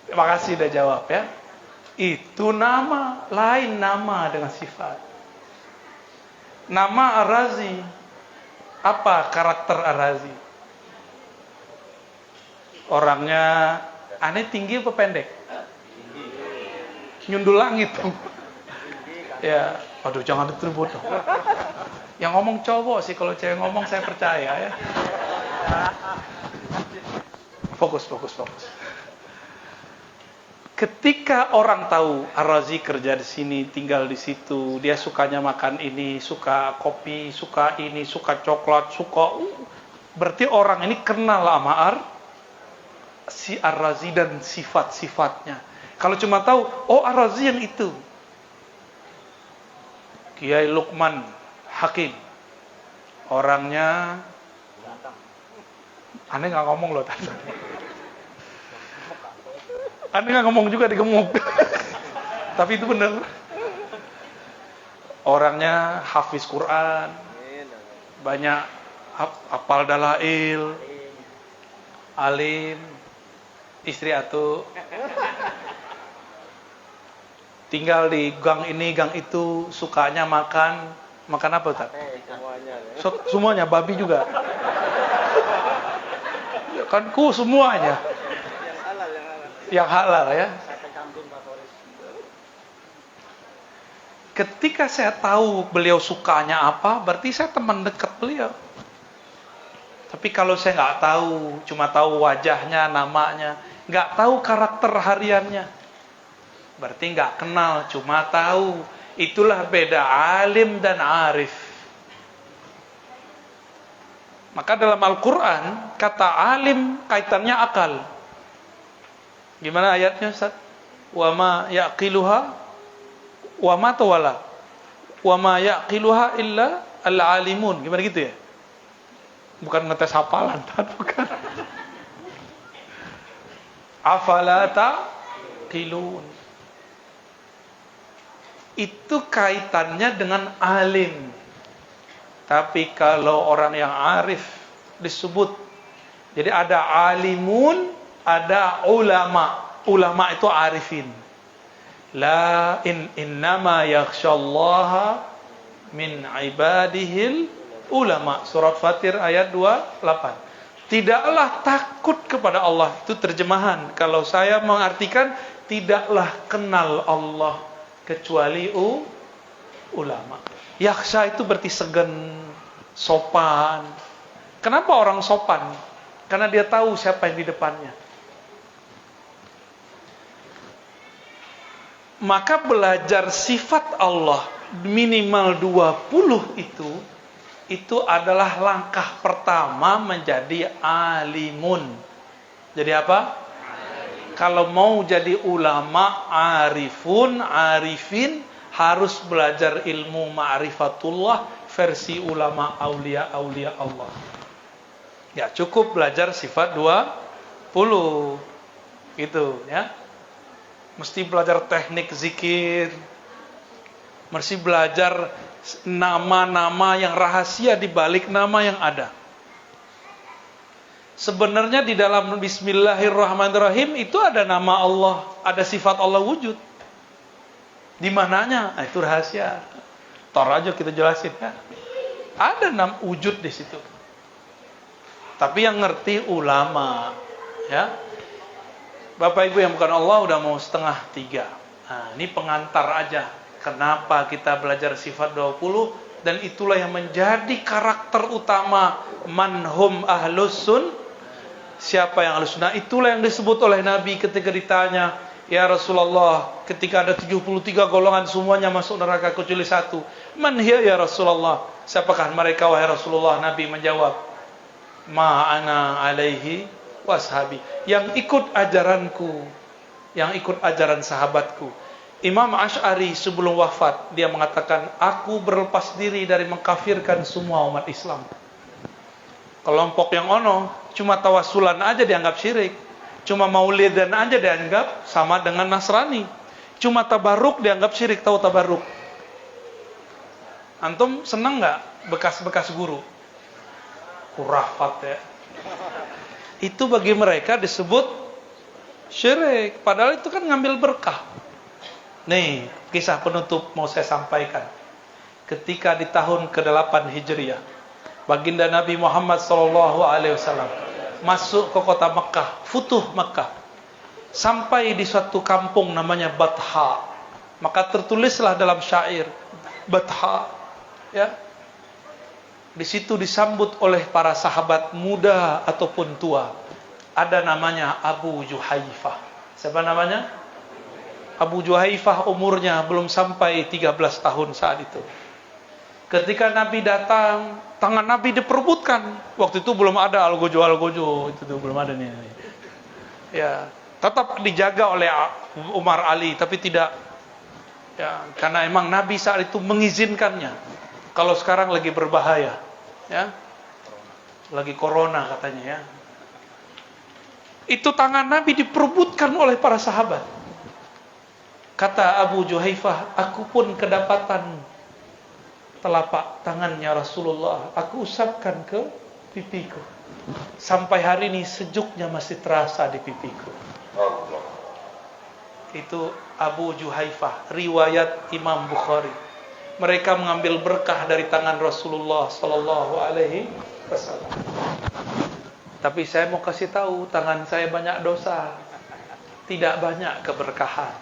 Terima kasih udah jawab ya. Itu nama, lain nama dengan sifat. Nama Ar-Razi. Apa karakter Ar-Razi? Orangnya aneh, tinggi apa pendek? Nyundul langit. Ya, aduh jangan diterubut dong. Yang ngomong cowok sih, kalau cewek ngomong saya percaya ya. Fokus. Ketika orang tahu Ar-Razi kerja di sini, tinggal di situ, dia sukanya makan ini, suka kopi, suka ini, suka coklat, berarti orang ini kenal sama si Ar-Razi dan sifat-sifatnya. Kalau cuma tahu, oh Ar-Razi yang itu, Kiai Luqman Hakim, orangnya aneh nggak ngomong loh tadi. Aneh nggak ngomong juga digemuk. Tapi itu benar. Orangnya hafiz Quran, banyak hafal dalail, alim, istri atuh, tinggal di gang ini, gang itu, sukanya makan apa Ustaz? Semuanya, babi juga. Kan semuanya. Yang halal ya. Ketika saya tahu beliau sukanya apa, berarti saya teman dekat beliau. Tapi kalau saya nggak tahu, cuma tahu wajahnya, namanya, nggak tahu karakter hariannya, berarti nggak kenal, cuma tahu. Itulah beda alim dan arif. Maka dalam Al-Quran, kata alim kaitannya akal. Gimana ayatnya Ustaz? Wa ma yaqiluha wa ma tawala. Wa ma yaqiluha illa al-alimun. Gimana gitu ya? Bukan ngetes hafalan, bukan. Afala taqilun. Itu kaitannya dengan alim. Tapi kalau orang yang arif disebut, jadi ada alimun, ada ulama. Ulama itu arifin. La innama yakhshallaha min ibadihil ulama. Surat Fatir ayat 28. Tidaklah takut kepada Allah. Itu terjemahan. Kalau saya mengartikan, tidaklah kenal Allah kecuali ulama. Yakhsha itu berarti segan, sopan. Kenapa orang sopan? Karena dia tahu siapa yang di depannya. Maka belajar sifat Allah minimal 20 itu adalah langkah pertama menjadi alimun. Jadi apa? Kalau mau jadi ulama, arifin, harus belajar ilmu ma'rifatullah versi ulama aulia Allah. Ya, cukup belajar sifat 20. Gitu ya. Mesti belajar teknik zikir. Mesti belajar nama-nama yang rahasia di balik nama yang ada. Sebenarnya di dalam Bismillahirrahmanirrahim itu ada nama Allah, ada sifat Allah wujud. Di mananya? Nah, itu rahasia. Tar aja kita jelasin ya. Ada nama wujud di situ. Tapi yang ngerti ulama, ya. Bapak Ibu yang bukan Allah udah mau 2:30. Nah, ini pengantar aja. Kenapa kita belajar sifat 20? Dan itulah yang menjadi karakter utama manhum ahlus sun. Siapa yang ahlus sunnah? Itulah yang disebut oleh Nabi ketika ditanya, ya Rasulullah, ketika ada 73 golongan semuanya masuk neraka kecuali satu. Man hiya ya Rasulullah? Siapakah mereka wahai Rasulullah? Nabi menjawab, ma ana alaihi washabi. Yang ikut ajaranku, yang ikut ajaran sahabatku. Imam Asy'ari sebelum wafat dia mengatakan, aku berlepas diri dari mengkafirkan semua umat Islam. Kelompok yang ono cuma tawasulan aja dianggap syirik, cuma maulidan aja dianggap sama dengan Nasrani, cuma tabarruk dianggap syirik. Tahu tabarruk? Antum seneng nggak bekas-bekas guru? Kurafat ya. Itu bagi mereka disebut syirik. Padahal itu kan ngambil berkah. Nih, kisah penutup mau saya sampaikan. Ketika di tahun ke-8 Hijriah, baginda Nabi Muhammad SAW masuk ke kota Mekah, futuh Mekah. Sampai di suatu kampung namanya Batha. Maka tertulislah dalam syair Batha, ya. Di situ disambut oleh para sahabat muda ataupun tua. Ada namanya Abu Juhaifah. Siapa namanya? Abu Juhaifah umurnya belum sampai 13 tahun saat itu. Ketika Nabi datang, tangan Nabi diperebutkan. Waktu itu belum ada algojo, itu tuh belum ada nih. Ya, tetap dijaga oleh Umar Ali, tapi tidak. Ya, karena emang Nabi saat itu mengizinkannya. Kalau sekarang lagi berbahaya, ya, lagi corona katanya ya. Itu tangan Nabi diperebutkan oleh para sahabat. Kata Abu Juhaifah, aku pun kedapatan telapak tangannya Rasulullah, aku usapkan ke pipiku. Sampai hari ini sejuknya masih terasa di pipiku. Itu Abu Juhaifah, riwayat Imam Bukhari. Mereka mengambil berkah dari tangan Rasulullah sallallahu alaihi wasallam. Tapi saya mau kasih tahu, tangan saya banyak dosa. Tidak banyak keberkahan.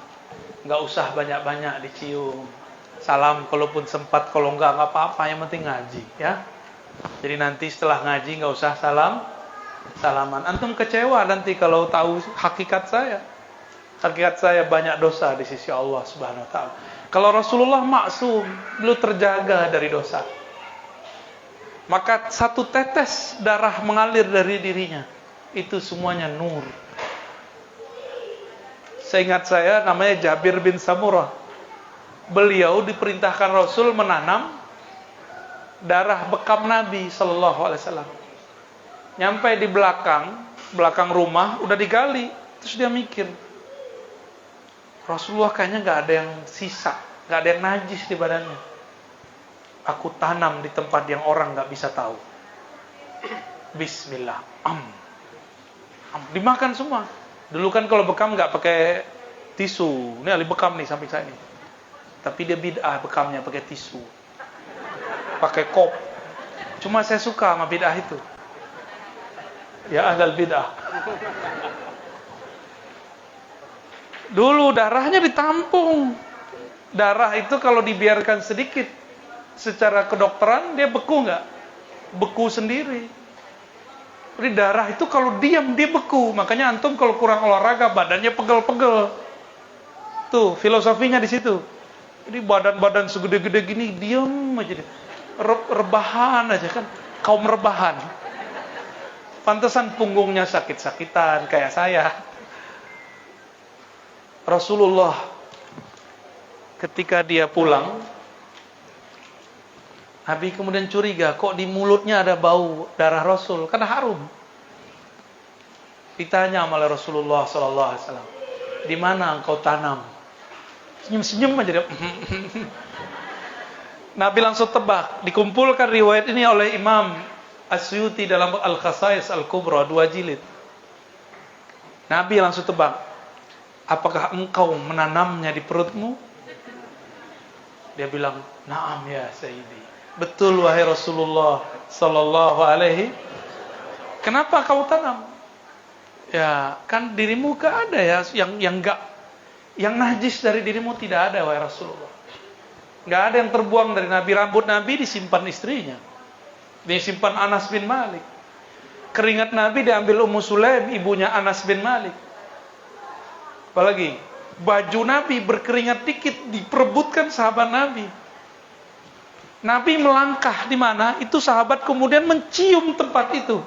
Enggak usah banyak-banyak dicium. Salam kalaupun sempat, kalau enggak apa-apa, yang penting ngaji, ya. Jadi nanti setelah ngaji enggak usah salaman. Antum kecewa nanti kalau tahu hakikat saya. Hakikat saya banyak dosa di sisi Allah Subhanahu wa taala. Kalau Rasulullah maksum, beliau terjaga dari dosa. Maka satu tetes darah mengalir dari dirinya, itu semuanya nur. Seingat saya namanya Jabir bin Samurah. Beliau diperintahkan Rasul menanam darah bekam Nabi sallallahu alaihi wasallam. Nyampe di belakang rumah udah digali, terus dia mikir, Rasulullah kayaknya nggak ada yang sisa, nggak ada yang najis di badannya. Aku tanam di tempat yang orang nggak bisa tahu. Bismillah, dimakan semua. Dulu kan kalau bekam nggak pakai tisu, ini ahli bekam nih sampai saya ini. Tapi dia bid'ah bekamnya pakai tisu, pakai kop. Cuma saya suka sama bid'ah itu. Ya ahlal bid'ah. Dulu darahnya ditampung. Darah itu kalau dibiarkan sedikit, secara kedokteran dia beku nggak? Beku sendiri. Jadi darah itu kalau diam dia beku. Makanya antum kalau kurang olahraga badannya pegel-pegel. Tuh filosofinya di situ. Jadi badan-badan segede-gede gini diam aja. Rebahan aja kan. Kaum rebahan. Pantesan punggungnya sakit-sakitan kayak saya. Rasulullah ketika dia pulang, Nabi kemudian curiga, kok di mulutnya ada bau darah Rasul, karena harum. Ditanya oleh Rasulullah sallallahu alaihi wasallam, "Di mana engkau tanam?" Senyum-senyum aja dia. Nabi langsung tebak. Dikumpulkan riwayat ini oleh Imam Asyuti dalam Al-Khasais Al-Kubra 2 jilid. Nabi langsung tebak, apakah engkau menanamnya di perutmu? Dia bilang, "Na'am ya Sayyidi." Betul wahai Rasulullah sallallahu alaihi. Kenapa kau tanam? Ya, kan dirimu gak ada ya yang najis dari dirimu tidak ada wahai Rasulullah. Gak ada yang terbuang dari Nabi. Rambut Nabi disimpan istrinya. Disimpan Anas bin Malik. Keringat Nabi diambil Ummu Sulaim, ibunya Anas bin Malik. Apalagi baju Nabi berkeringat dikit diperebutkan sahabat Nabi. Nabi melangkah di mana, itu sahabat kemudian mencium tempat itu.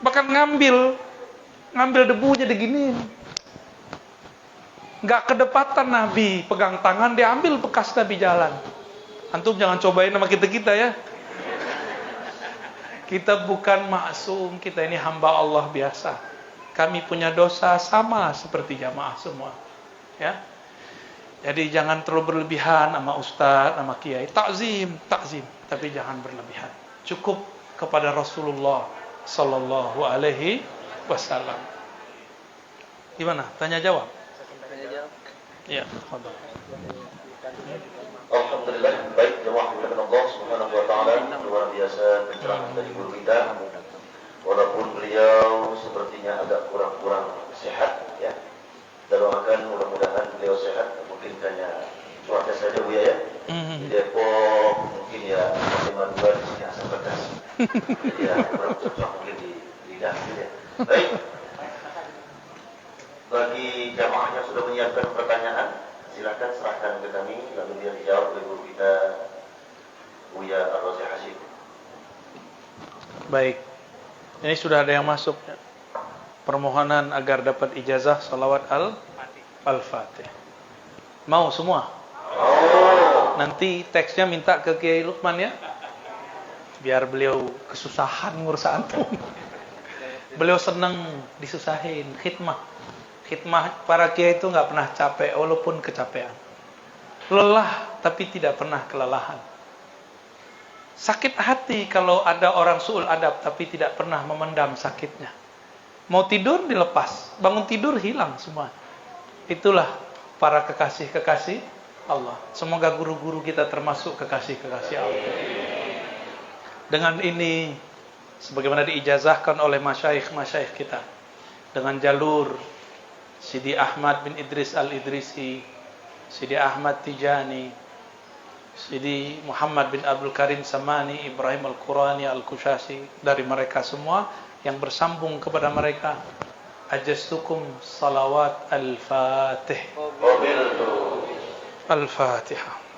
Bahkan ngambil debunya diginiin. Enggak kedepatan Nabi pegang tangan, dia ambil bekas Nabi jalan. Antum jangan cobain sama kita ya. Kita bukan maksum, kita ini hamba Allah biasa. Kami punya dosa sama seperti jamaah semua. Ya. Jadi jangan terlalu berlebihan sama ustaz, sama kiai. Takzim, tapi jangan berlebihan. Cukup kepada Rasulullah sallallahu alaihi wasallam. Gimana? Tanya jawab? Iya, tafadhol. Alhamdulillah, baik jemaah muliakan Allah Subhanahu wa taala, luar biasa pencerahan dari guru kita. Walaupun beliau sepertinya agak kurang sehat ya. Dan doakan mudah-mudahan beliau sehat, mungkin hanya cuaca saja Bu ya. Di Depok mungkin ya masih dua di sini asam pedas. Jadi ya kurang cocok mungkin di lidah gitu ya. Baik. Bagi jamaah yang sudah menyiapkan pertanyaan, silakan serahkan ke kami lalu biar dijawab oleh guru kita Buya Ar-Razi Hashim. Baik. Ini sudah ada yang masuk. Permohonan agar dapat ijazah salawat al-Fatih. Mau semua? Nanti teksnya minta ke Kiai Lukman ya. Biar beliau kesusahan ngurus antum. Beliau senang disusahin, khidmah. Khidmah para kiai itu nggak pernah capek walaupun kecapean. Lelah tapi tidak pernah kelelahan. Sakit hati kalau ada orang su'ul adab tapi tidak pernah memendam sakitnya. Mau tidur dilepas, bangun tidur hilang semua. Itulah para kekasih-kekasih Allah. Semoga guru-guru kita termasuk kekasih-kekasih Allah. Dengan ini, sebagaimana diijazahkan oleh masyayikh-masyayikh kita, dengan jalur Sidi Ahmad bin Idris Al-Idrisi, Sidi Ahmad Tijani, Sidi Muhammad bin Abdul Karim Samani, Ibrahim Al-Qurani Al-Kushasi, dari mereka semua yang bersambung kepada mereka, ajastukum salawat al-Fatih. Al-Fatihah.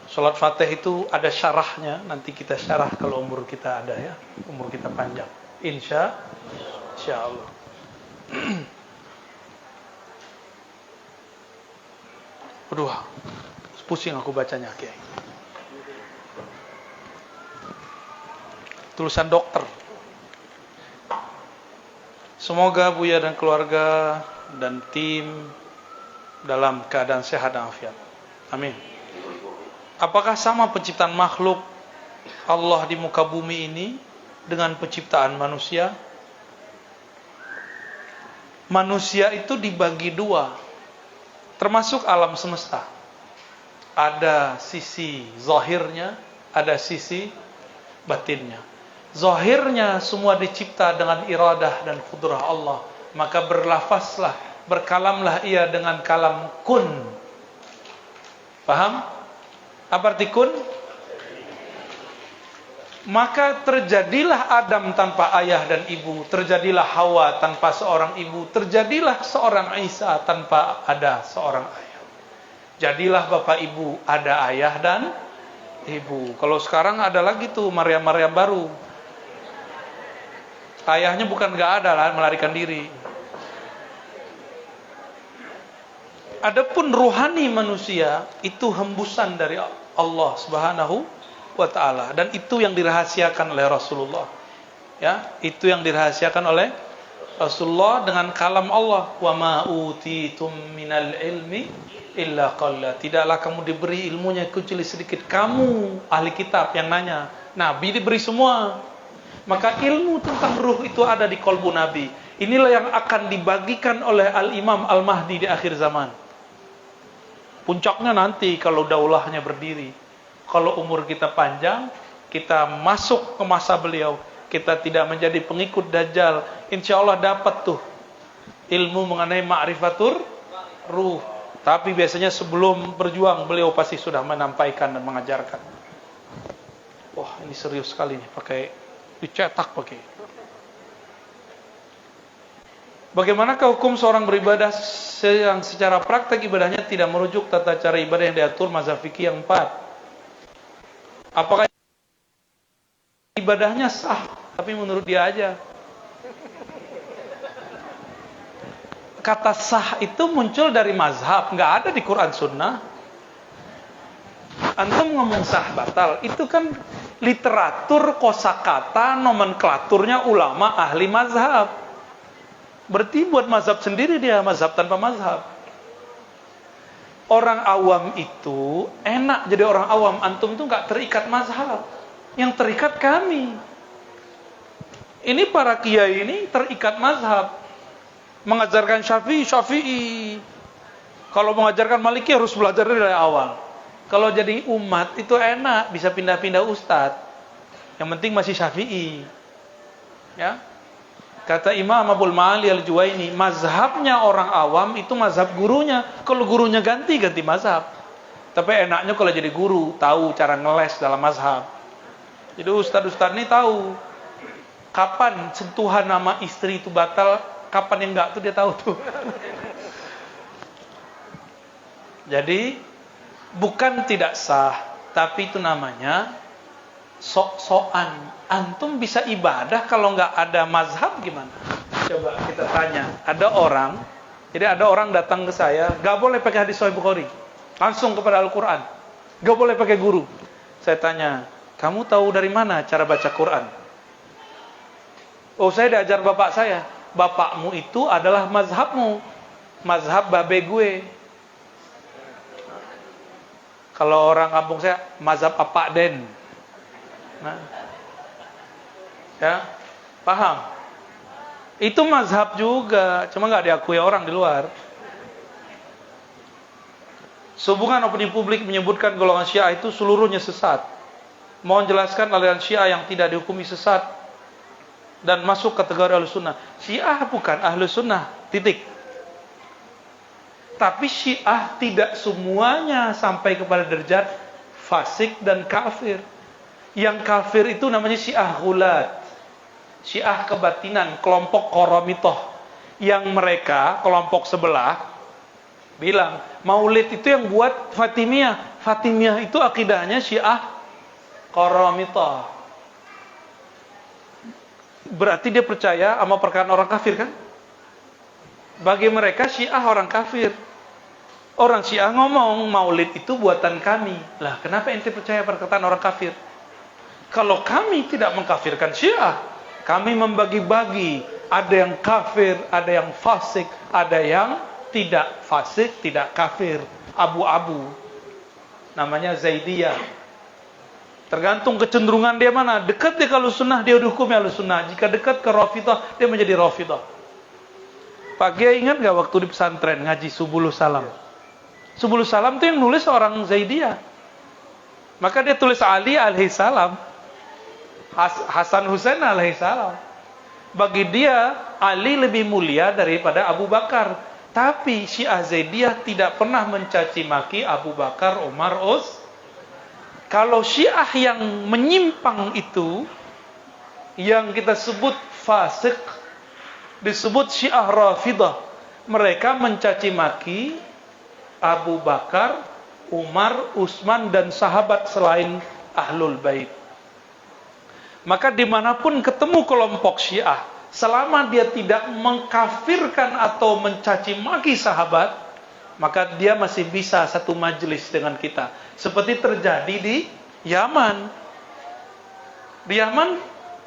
Salat Fatih itu ada syarahnya, nanti kita syarah kalau umur kita ada ya, umur kita panjang. Insya Allah. Aduh, pusing aku bacanya, Kiai. Tulisan dokter. Semoga Buya dan keluarga dan tim dalam keadaan sehat dan afiat. Amin. Apakah sama penciptaan makhluk Allah di muka bumi ini dengan penciptaan manusia? Manusia itu dibagi dua, termasuk alam semesta. Ada sisi zahirnya, ada sisi batinnya. Zahirnya semua dicipta dengan iradah dan kudrah Allah, maka berlafazlah, berkalamlah ia dengan kalam kun. Paham? Apa arti kun? Maka terjadilah Adam tanpa ayah dan ibu, terjadilah Hawa tanpa seorang ibu, terjadilah seorang Isa tanpa ada seorang ayah. Jadilah bapak ibu, ada ayah dan ibu. Kalau sekarang ada lagi tuh Maryam baru. Ayahnya bukan gak ada lah, melarikan diri. Adapun ruhani manusia itu hembusan dari Allah Subhanahu wa ta'ala, dan itu yang dirahasiakan oleh Rasulullah. Ya, itu yang dirahasiakan oleh Rasulullah dengan kalam Allah. Wa ma utitum minal ilmi illa qalla. Tidaklah kamu diberi ilmunya kecuali sedikit. Kamu ahli kitab yang nanya, Nabi diberi semua. Maka ilmu tentang ruh itu ada di qalbu Nabi. Inilah yang akan dibagikan oleh Al-Imam Al-Mahdi di akhir zaman. Puncaknya nanti kalau daulahnya berdiri. Kalau umur kita panjang, kita masuk ke masa beliau, kita tidak menjadi pengikut Dajjal, insya Allah dapat tuh ilmu mengenai ma'rifatur ruh. Tapi biasanya sebelum berjuang, beliau pasti sudah menampaikan dan mengajarkan. Wah, ini serius sekali nih, pakai dicetak pakai. Bagaimanakah hukum seorang beribadah yang secara praktek ibadahnya tidak merujuk tata cara ibadah yang diatur mazhab fikih yang 4? Apakah ibadahnya sah, tapi menurut dia aja? Kata sah itu muncul dari mazhab, nggak ada di Quran Sunnah. Antum ngomong sah batal, itu kan literatur kosakata nomenklaturnya ulama ahli mazhab. Berarti buat mazhab sendiri dia, mazhab tanpa mazhab. Orang awam itu enak jadi orang awam. Antum tuh nggak terikat mazhab. Yang terikat kami. Ini para kiai ini terikat mazhab. Mengajarkan Syafi'i. Kalau mengajarkan Maliki harus belajar dari awal. Kalau jadi umat itu enak, bisa pindah-pindah ustadz. Yang penting masih Syafi'i. Ya. Kata Imam Abul Ma'ali Al-Juwaini, mazhabnya orang awam itu mazhab gurunya. Kalau gurunya ganti mazhab. Tapi enaknya kalau jadi guru, tahu cara ngeles dalam mazhab. Jadi ustadz-ustadz ini tahu kapan sentuhan nama istri itu batal, kapan yang enggak tuh dia tahu tuh. Jadi bukan tidak sah, tapi itu namanya sok-sokan. Antum bisa ibadah kalau nggak ada mazhab gimana? Coba kita tanya. Ada orang datang ke saya, nggak boleh pakai hadis Sahih Bukhari, langsung kepada Al-Quran, nggak boleh pakai guru. Saya tanya, kamu tahu dari mana cara baca Quran? Oh, saya diajar bapak saya. Bapakmu itu adalah mazhabmu, mazhab babe gue. Kalau orang kampung saya, mazhab apa den? Nah, ya, paham? Itu mazhab juga, cuma nggak diakui orang di luar. Sehubungan opini publik menyebutkan golongan Syiah itu seluruhnya sesat. Mohon jelaskan aliran Syiah yang tidak dihukumi sesat dan masuk kategori Ahlus Sunnah. Syiah bukan Ahlus Sunnah, titik. Tapi Syiah tidak semuanya sampai kepada derajat fasik dan kafir. Yang kafir itu namanya Syiah Ghulat, Syiah kebatinan, kelompok Qoromitoh. Yang mereka, kelompok sebelah, bilang Maulid itu yang buat Fatimiyah. Fatimiyah itu akidahnya Syiah Qoromitoh. Berarti dia percaya sama perkataan orang kafir kan? Bagi mereka Syiah orang kafir. Orang Syiah ngomong Maulid itu buatan kami. Lah, kenapa ente percaya perkataan orang kafir? Kalau kami tidak mengkafirkan Syiah, kami membagi-bagi. Ada yang kafir, ada yang fasik, ada yang tidak fasik, tidak kafir. Abu-abu. Namanya Zaidiyah. Tergantung kecenderungan dia mana. Dekat dia kalau sunnah, dia hukumnya Ahlus Sunnah. Jika dekat ke Rafidah, dia menjadi Rafidah. Pak Kiai ingat gak waktu di pesantren ngaji Subulus Salam? Subulus Salam itu yang nulis orang Zaidiyah. Maka dia tulis Ali alaihissalam, Hasan Husain alaihissalam. Bagi dia Ali lebih mulia daripada Abu Bakar. Tapi Syiah Zaidiyah tidak pernah mencaci maki Abu Bakar, Umar, Kalau Syiah yang menyimpang itu, yang kita sebut fasik, disebut Syiah Rafidah. Mereka mencaci maki Abu Bakar, Umar, Utsman dan sahabat selain Ahlul Bait. Maka dimanapun ketemu kelompok Syiah, selama dia tidak mengkafirkan atau mencaci maki sahabat, maka dia masih bisa satu majelis dengan kita. Seperti terjadi di Yaman. Di Yaman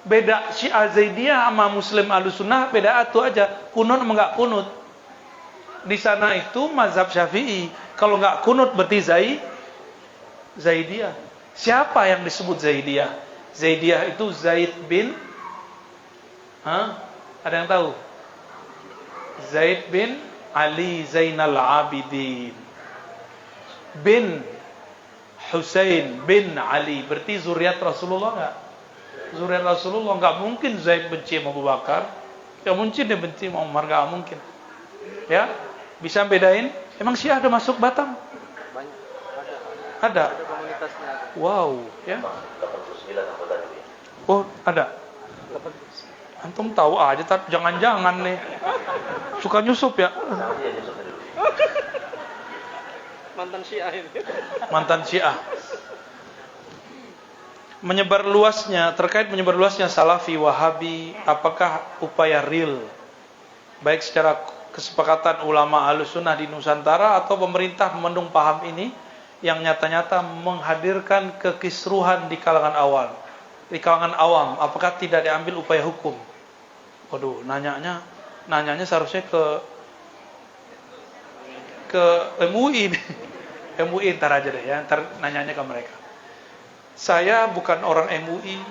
beda Syiah Zaidiyah sama Muslim Ahlus Sunnah, beda atu aja, kunut sama enggak kunut. Di sana itu mazhab Syafi'i. Kalau enggak kunut berarti Zaidiyah. Siapa yang disebut Zaidiyah? Zaidiyah itu Zaid bin Ada yang tahu? Zaid bin Ali Zainal Abidin bin Husain bin Ali. Berarti zuriat Rasulullah enggak? Zuriat Rasulullah. Enggak mungkin Zaid benci sama Abu Bakar. Enggak mungkin dia benci sama Umar, enggak mungkin. Ya? Bisa bedain? Emang Syiah ada masuk Batam? Banyak. Ada. Ada komunitasnya. Wow, ya. 89 anggota ini. Oh, ada. Antum tahu aja, tapi jangan-jangan nih. Suka nyusup ya? Sama dia Yusuf dulu. Mantan Syiah ini. Mantan Syiah. Terkait menyebar luasnya Salafi, Wahabi, apakah upaya real? Baik secara kesepakatan ulama Ahlus Sunnah di Nusantara atau pemerintah memendung paham ini yang nyata-nyata menghadirkan kekisruhan di kalangan awam, apakah tidak diambil upaya hukum? Waduh, nanyanya seharusnya ke MUI nih. MUI ntar aja deh ya, ntar nanyanya ke mereka. Saya bukan orang MUI,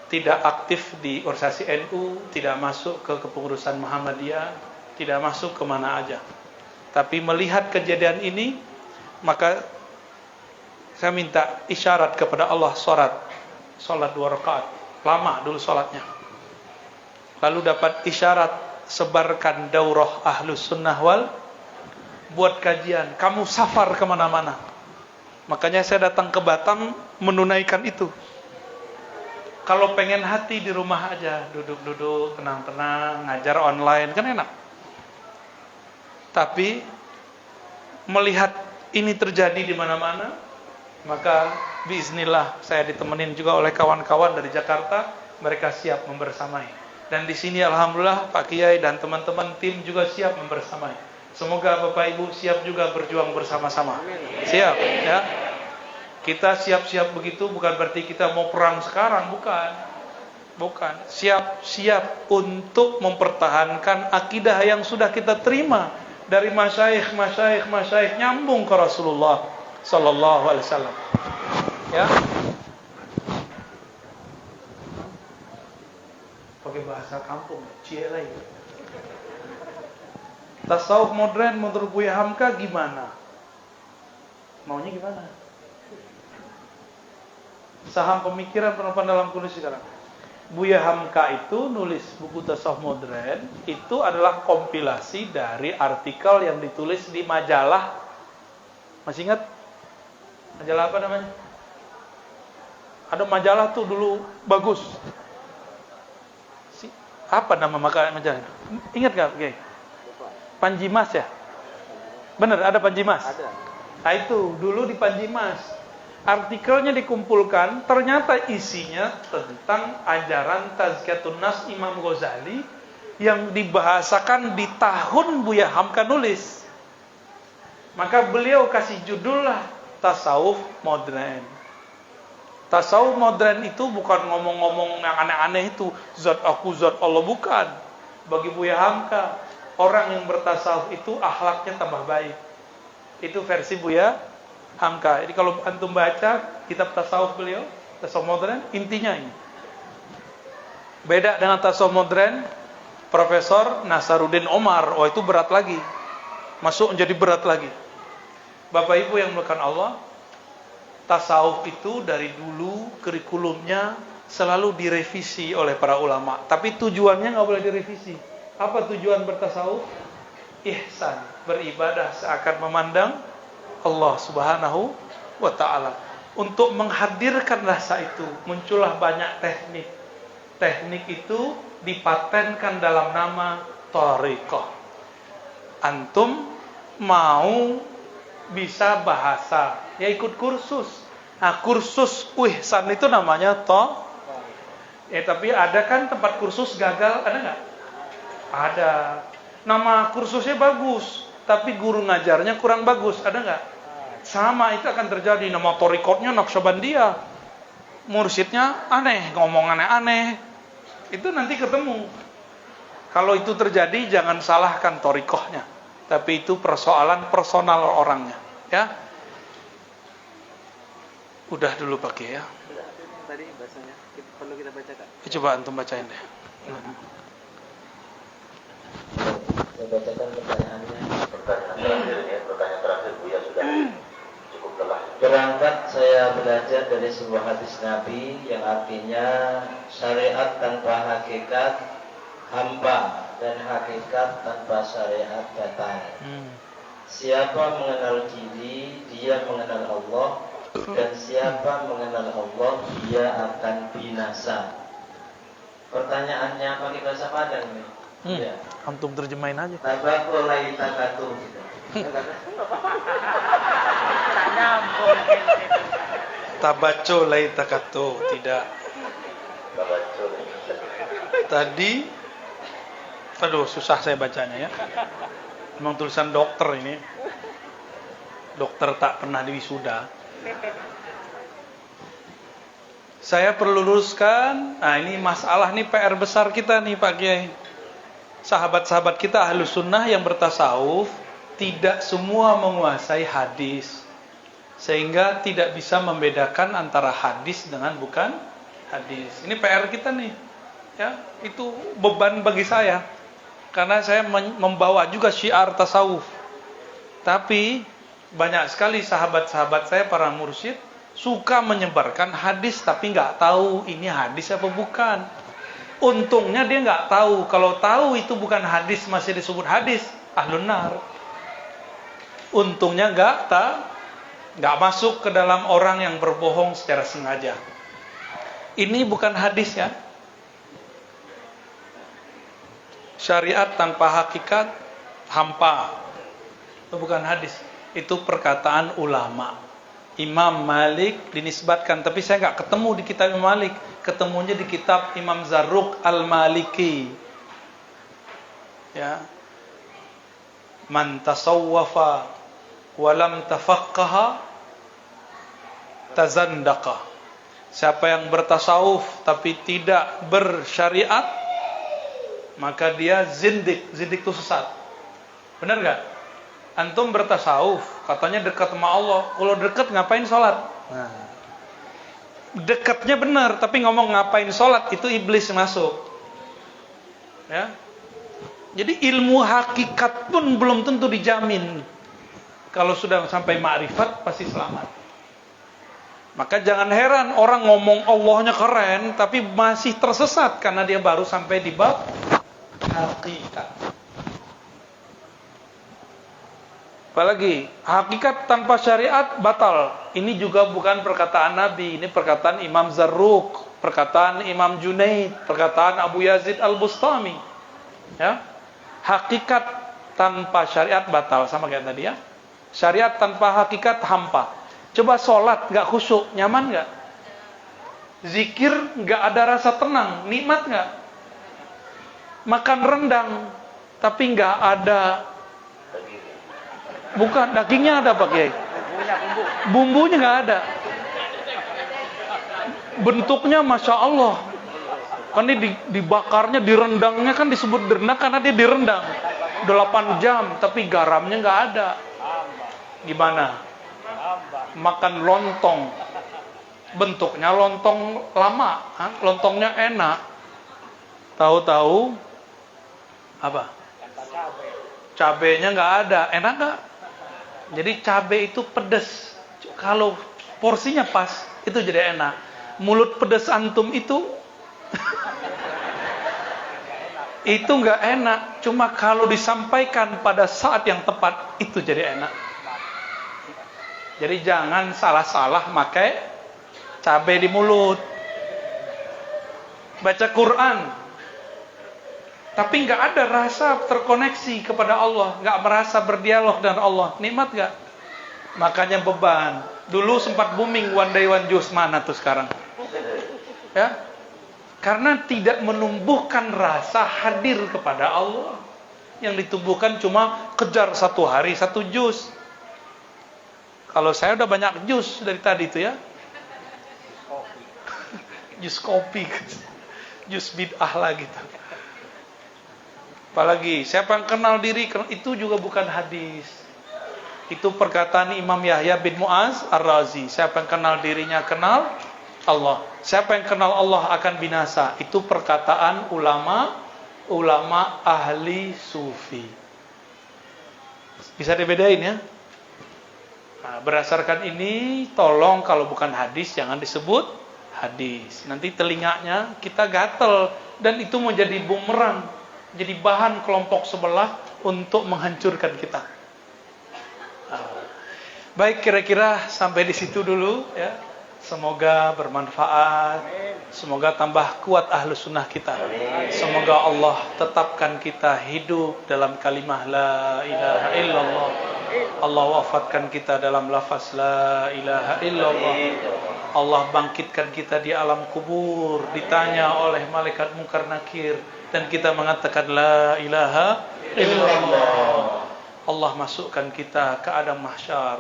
tidak aktif di organisasi NU, tidak masuk ke kepengurusan Muhammadiyah, tidak masuk kemana aja. Tapi melihat kejadian ini, maka saya minta isyarat kepada Allah, sholat 2 rakaat, lama dulu sholatnya. Lalu dapat isyarat, sebarkan daurah ahlus sunnah wal, buat kajian, kamu safar kemana-mana. Makanya saya datang ke Batam menunaikan itu. Kalau pengen hati di rumah aja, duduk-duduk, tenang-tenang, ngajar online, kan enak. Tapi melihat ini terjadi di mana-mana, maka biiznillah saya ditemenin juga oleh kawan-kawan dari Jakarta, mereka siap membersamai. Dan di sini alhamdulillah Pak Kiai dan teman-teman tim juga siap membersamai. Semoga Bapak Ibu siap juga berjuang bersama-sama. Siap ya. Kita siap-siap begitu bukan berarti kita mau perang sekarang, bukan. Siap untuk mempertahankan akidah yang sudah kita terima dari masyayikh nyambung ke Rasulullah sallallahu alaihi wasallam. Ya. Pakai bahasa kampung, cielai. Tasawuf modern menurut Buya Hamka gimana? Maunya gimana? Saham pemikiran penerapan dalam kondisi sekarang. Buya Hamka itu nulis buku Tasawuf Modern, itu adalah kompilasi dari artikel yang ditulis di majalah. Masih ingat? Majalah apa namanya? Ada majalah tuh dulu bagus. Apa nama majalah? Ingat gak? Oke. Panji Mas ya? Bener, ada Panji Mas? Ada. Nah itu, dulu di Panji Mas. Artikelnya dikumpulkan, ternyata isinya tentang ajaran Tazkiyatun Nafs Imam Ghazali yang dibahasakan di tahun Buya Hamka nulis. Maka beliau kasih judul lah Tasawuf Modern. Tasawuf modern itu bukan ngomong-ngomong yang aneh-aneh itu, zat aku, zat Allah, bukan. Bagi Buya Hamka, orang yang bertasawuf itu akhlaknya tambah baik. Itu versi Buya Hamka. Jadi kalau antum baca kitab tasawuf beliau, tasawuf modern, intinya ini. Beda dengan tasawuf modern Profesor Nasaruddin Omar, itu berat lagi. Masuk menjadi berat lagi. Bapak Ibu yang dimuliakan Allah, tasawuf itu dari dulu kurikulumnya selalu direvisi oleh para ulama. Tapi tujuannya nggak boleh direvisi. Apa tujuan bertasawuf? Ihsan, beribadah seakan memandang Allah Subhanahu wa ta'ala. Untuk menghadirkan rasa itu, muncullah banyak teknik. Teknik itu dipatenkan dalam nama thariqah. Antum mau bisa bahasa, ya ikut kursus. Nah, kursus ihsan itu namanya tapi ada kan tempat kursus gagal, ada nggak? Ada. Nama kursusnya bagus, tapi guru ngajarnya kurang bagus, ada nggak? Sama, itu akan terjadi. Nama thariqahnya Naqsyabandiyah, mursyidnya aneh, ngomong aneh-aneh. Itu nanti ketemu. Kalau itu terjadi, jangan salahkan thariqahnya, tapi itu persoalan personal orangnya, ya. Udah dulu pakai ya. Tadi bahasanya perlu kita bacakan. Coba antum bacain deh. Saya bacakan pertanyaannya. Pertanyaan terakhir Buya sudah cukup telah. Berangkat saya belajar dari sebuah hadis Nabi yang artinya syariat tanpa hakikat hampa dan hakikat tanpa syariat batal. Siapa mengenal diri, dia mengenal Allah, dan siapa mengenal Allah, dia akan binasa. Pertanyaannya pakai bahasa Padang nih. Ya. Antum terjemahin aja. Tabako laitakatu. Tabaco laitakato, tidak. Tadi, aduh susah saya bacanya ya. Memang tulisan dokter ini. dokter tak pernah diwisuda. Saya perlu luruskan, nah ini masalah nih, PR besar kita nih Pak Kiai. Sahabat-sahabat kita Ahlus Sunnah yang bertasawuf tidak semua menguasai hadis, sehingga tidak bisa membedakan antara hadis dengan bukan hadis. Ini PR kita nih, ya, itu beban bagi saya, karena saya membawa juga syiar tasawuf. Tapi banyak sekali sahabat-sahabat saya para mursyid suka menyebarkan hadis tapi nggak tahu ini hadis apa bukan. Untungnya dia nggak tahu. Kalau tahu itu bukan hadis masih disebut hadis, ahlun nar. Untungnya nggak masuk ke dalam orang yang berbohong secara sengaja. Ini bukan hadis ya. Syariat tanpa hakikat hampa. Itu bukan hadis. Itu perkataan ulama. Imam Malik dinisbatkan, tapi saya nggak ketemu di kitab Imam Malik, ketemunya di kitab Imam Zarruq Al-Maliki. Ya. Man tasawwafa wa lam tafaqqaha tazandaqa. Siapa yang bertasawuf tapi tidak bersyariat, maka dia zindik. Zindik itu sesat. Benar nggak? Antum bertasawuf, katanya dekat sama Allah. Kalau dekat ngapain sholat? Nah, dekatnya benar, tapi ngomong ngapain sholat, itu iblis masuk. Ya. Jadi ilmu hakikat pun belum tentu dijamin. Kalau sudah sampai ma'rifat pasti selamat. Maka jangan heran orang ngomong Allahnya keren, tapi masih tersesat karena dia baru sampai di bab hakikat. Apalagi hakikat tanpa syariat batal. Ini juga bukan perkataan Nabi, ini perkataan Imam Zarruq, perkataan Imam Junaid, perkataan Abu Yazid Al-Bustami. Ya. Hakikat tanpa syariat batal, sama kayak tadi ya. Syariat tanpa hakikat hampa. Coba sholat nggak khusyuk, nyaman nggak? Zikir nggak ada rasa tenang, nikmat nggak? Makan rendang tapi nggak ada. Bukan, dagingnya ada Pak Kiai. Bumbunya nggak ada. Bentuknya Masya Allah. Kan ini dibakarnya, direndangnya kan disebut rendang karena dia direndang 8 jam, tapi garamnya nggak ada. Gimana? Makan lontong. Bentuknya lontong lama, lontongnya enak. Tahu-tahu apa? Cabenya nggak ada, enak nggak? Jadi cabai itu pedas. Kalau porsinya pas, itu jadi enak. Mulut pedas antum itu itu nggak enak. Cuma kalau disampaikan pada saat yang tepat, itu jadi enak. Jadi jangan salah-salah pakai cabai di mulut. Baca Quran, tapi nggak ada rasa terkoneksi kepada Allah, nggak merasa berdialog dengan Allah, nikmat nggak? Makanya beban. Dulu sempat booming one day one juice, mana tuh sekarang? Ya, karena tidak menumbuhkan rasa hadir kepada Allah. Yang ditumbuhkan cuma kejar 1 hari 1 jus. Kalau saya udah banyak jus dari tadi itu ya. Jus kopi, jus bid'ah lah gitu. Apalagi siapa yang kenal diri, itu juga bukan hadis. Itu perkataan Imam Yahya bin Mu'az Ar-Razi. Siapa yang kenal dirinya kenal Allah. Siapa yang kenal Allah akan binasa. Itu perkataan ulama ahli sufi. Bisa dibedain ya. Nah, berdasarkan ini, tolong kalau bukan hadis jangan disebut hadis. Nanti telinganya kita gatel dan itu menjadi bumerang. Jadi bahan kelompok sebelah untuk menghancurkan kita. Baik, kira-kira sampai di situ dulu ya. Semoga bermanfaat. Semoga tambah kuat Ahlus Sunnah kita. Semoga Allah tetapkan kita hidup dalam kalimah la ilaha illallah. Allah wafatkan kita dalam lafaz la ilaha illallah. Allah bangkitkan kita di alam kubur, ditanya oleh malaikat Munkar Nakir, dan kita mengatakan la ilaha illallah. Allah masukkan kita ke alam mahsyar,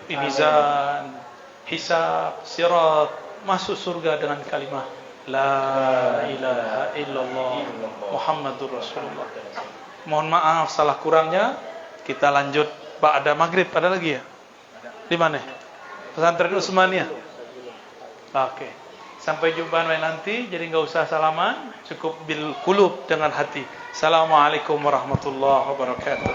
ke mizan, hisab, sirat, masuk surga dengan kalimah La ilaha illallah Muhammadur Rasulullah. Mohon maaf salah kurangnya. Kita lanjut ba'da maghrib. Ada lagi ya? Di mana? Pesantren Utsmaniyah. Oke. Sampai jumpa nanti. Jadi enggak usah salaman, cukup bil qulub, dengan hati. Assalamualaikum warahmatullahi wabarakatuh.